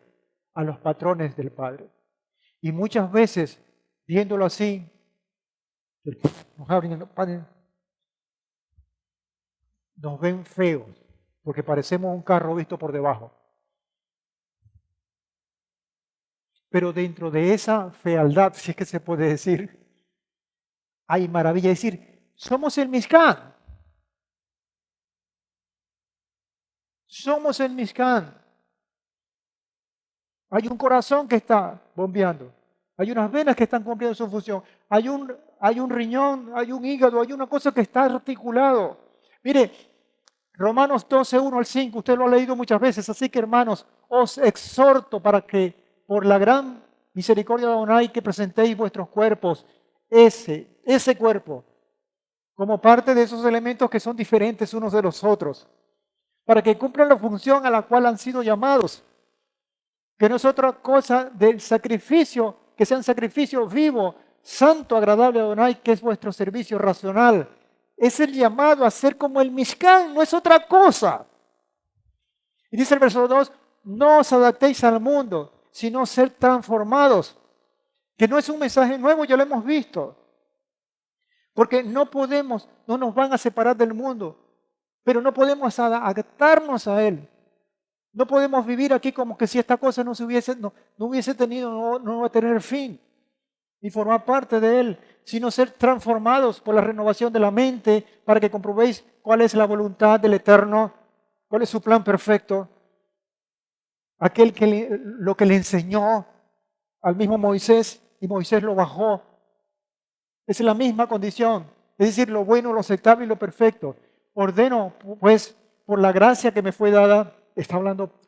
a los patrones del Padre. Y muchas veces, viéndolo así, nos ven feos, porque parecemos un carro visto por debajo. Pero dentro de esa fealdad, si es que se puede decir, hay maravilla. Es decir, somos el Mishkan. Somos el Mishkan. Hay un corazón que está bombeando. Hay unas venas que están cumpliendo su función. Hay un riñón, hay un hígado, hay una cosa que está articulado. Mire, Romanos 12, 1 al 5, usted lo ha leído muchas veces. Así que, hermanos, os exhorto para que por la gran misericordia de Adonai que presentéis vuestros cuerpos, ese cuerpo, como parte de esos elementos que son diferentes unos de los otros, para que cumplan la función a la cual han sido llamados, que no es otra cosa del sacrificio, que sea un sacrificio vivo, santo, agradable a Adonai, que es vuestro servicio racional. Es el llamado a ser como el Mishkan, no es otra cosa. Y dice el verso 2, no os adaptéis al mundo, sino ser transformados, que no es un mensaje nuevo, ya lo hemos visto. Porque no nos van a separar del mundo, pero no podemos adaptarnos a él. No podemos vivir aquí como que si esta cosa no hubiese tenido, no va a tener fin, y formar parte de él, sino ser transformados por la renovación de la mente para que comprobéis cuál es la voluntad del Eterno, cuál es su plan perfecto, aquel lo que le enseñó al mismo Moisés y Moisés lo bajó. Es la misma condición, es decir, lo bueno, lo aceptable y lo perfecto. Ordeno, pues, por la gracia que me fue dada, está hablando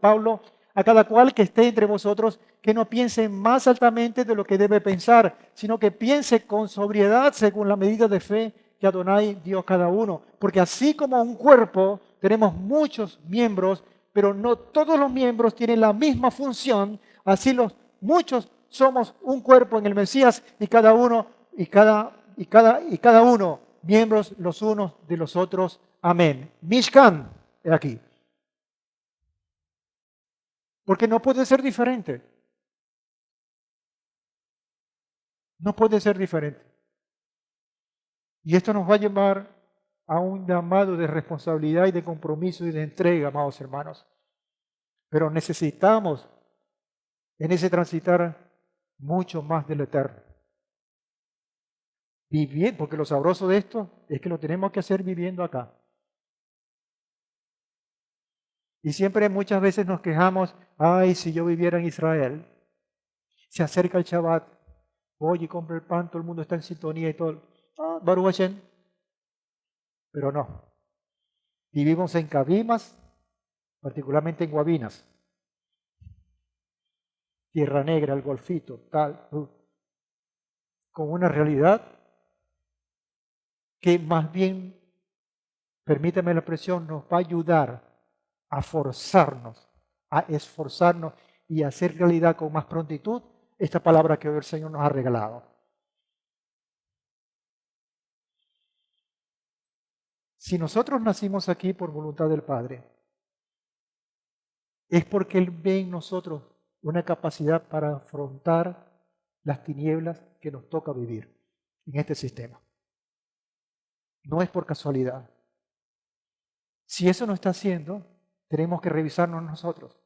Pablo, a cada cual que esté entre vosotros, que no piense más altamente de lo que debe pensar, sino que piense con sobriedad según la medida de fe que Adonai dio a cada uno. Porque así como un cuerpo, tenemos muchos miembros, pero no todos los miembros tienen la misma función, así muchos somos un cuerpo en el Mesías y cada uno miembros los unos de los otros. Amén. Mishkan, aquí. Porque no puede ser diferente. No puede ser diferente. Y esto nos va a llevar a un llamado de responsabilidad y de compromiso y de entrega, amados hermanos. Pero necesitamos en ese transitar mucho más del Eterno. Vivir, porque lo sabroso de esto es que lo tenemos que hacer viviendo acá. Y siempre muchas veces nos quejamos, ay, si yo viviera en Israel, se acerca el Shabbat, voy y compro el pan, todo el mundo está en sintonía y todo. Baruch Hashem. Pero no. Vivimos en Cabimas, particularmente en Guabinas, Tierra Negra, el Golfito, tal, con una realidad que más bien, permítame la expresión, nos va a ayudar a forzarnos, a esforzarnos y a hacer realidad con más prontitud esta palabra que hoy el Señor nos ha regalado. Si nosotros nacimos aquí por voluntad del Padre, es porque Él ve en nosotros una capacidad para afrontar las tinieblas que nos toca vivir en este sistema. No es por casualidad. Si eso no está haciendo, tenemos que revisarnos nosotros.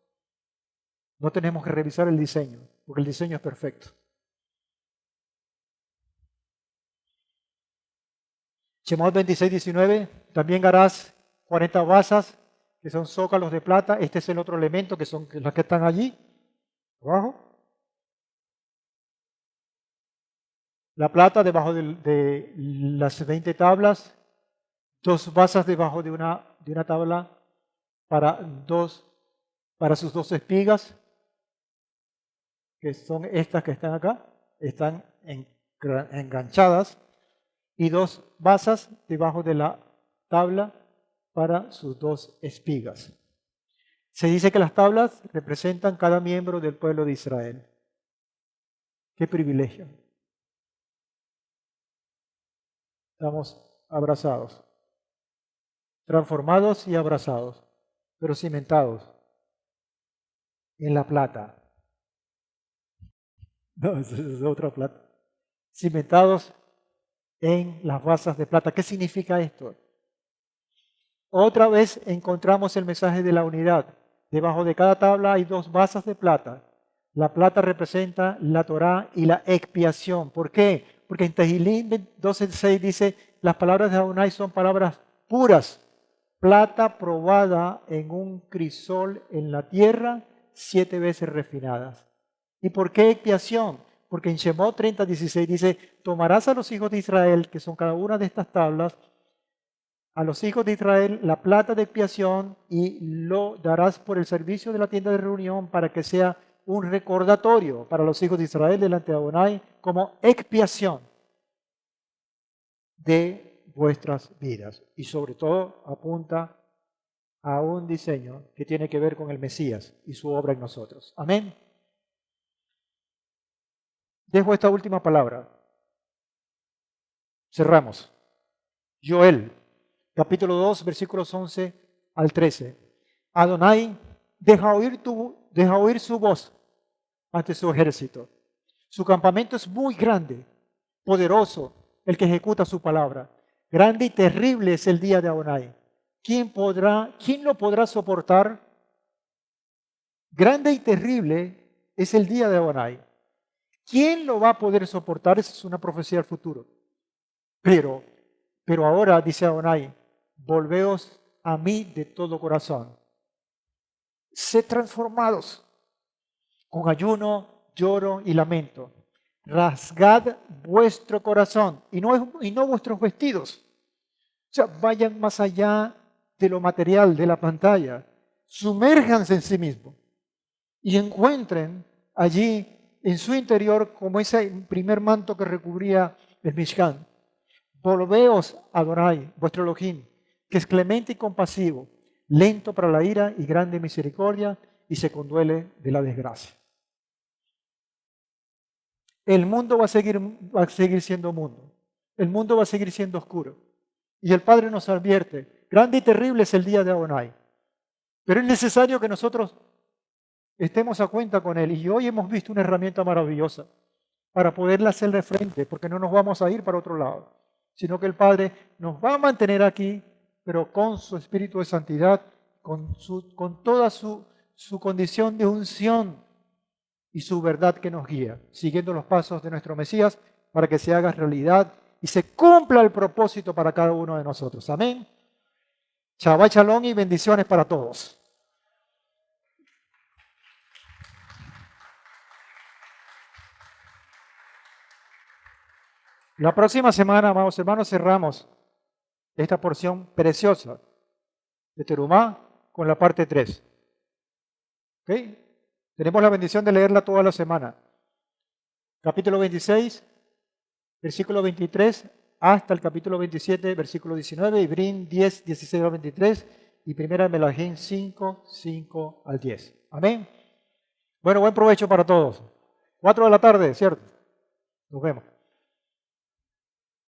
No tenemos que revisar el diseño, porque el diseño es perfecto. Shemot 26:19, también harás 40 basas, que son zócalos de plata. Este es el otro elemento, que son las que están allí, abajo. La plata debajo de las 20 tablas, 2 basas debajo de una tabla para sus 2 espigas, que son estas que están acá, están enganchadas, y 2 basas debajo de la tabla para sus 2 espigas. Se dice que las tablas representan cada miembro del pueblo de Israel. ¡Qué privilegio! Estamos abrazados, transformados y abrazados, pero cimentados en la plata. No, esa es otra plata. Cimentados en las basas de plata. ¿Qué significa esto? Otra vez encontramos el mensaje de la unidad. Debajo de cada tabla hay 2 basas de plata. La plata representa la Torá y la expiación. ¿Por qué? Porque en Tehillim 12:6 dice, las palabras de Adonai son palabras puras, plata probada en un crisol en la tierra, 7 veces refinadas. ¿Y por qué expiación? Porque en Shemot 30:16 dice, tomarás a los hijos de Israel, que son cada una de estas tablas, a los hijos de Israel la plata de expiación y lo darás por el servicio de la tienda de reunión para que sea un recordatorio para los hijos de Israel delante de Adonai como expiación de vuestras vidas. Y sobre todo apunta a un diseño que tiene que ver con el Mesías y su obra en nosotros. Amén. Dejo esta última palabra. Cerramos. Joel, capítulo 2, versículos 11 al 13. Adonai, deja oír su voz ante su ejército. Su campamento es muy grande, poderoso, el que ejecuta su palabra. Grande y terrible es el día de Adonai. ¿Quién lo podrá soportar? Grande y terrible es el día de Adonai. ¿Quién lo va a poder soportar? Esa es una profecía del futuro. Pero ahora, dice Adonai, volveos a mí de todo corazón. Sed transformados con ayuno, lloro y lamento. Rasgad vuestro corazón y no vuestros vestidos. O sea, vayan más allá de lo material, de la pantalla. Sumérjanse en sí mismos y encuentren allí en su interior como ese primer manto que recubría el Mishkan. Volveos a Adonai, vuestro Elohim, que es clemente y compasivo, lento para la ira y grande en misericordia, y se conduele de la desgracia. El mundo va a seguir siendo mundo. El mundo va a seguir siendo oscuro. Y el Padre nos advierte, grande y terrible es el día de Adonai. Pero es necesario que nosotros estemos a cuenta con Él. Y hoy hemos visto una herramienta maravillosa para poderla hacerle frente, porque no nos vamos a ir para otro lado, sino que el Padre nos va a mantener aquí, pero con su espíritu de santidad, con toda su condición de unción y su verdad que nos guía, siguiendo los pasos de nuestro Mesías para que se haga realidad y se cumpla el propósito para cada uno de nosotros. Amén. Shabbat shalom y bendiciones para todos. La próxima semana, amados hermanos, cerramos esta porción preciosa de Terumá con la parte 3. ¿Ok? Tenemos la bendición de leerla toda la semana. Capítulo 26, versículo 23, hasta el capítulo 27, versículo 19, Ibrín 10, 16 al 23, y primera Melahim 5, 5 al 10. Amén. Bueno, buen provecho para todos. 4 de la tarde, ¿cierto? Nos vemos.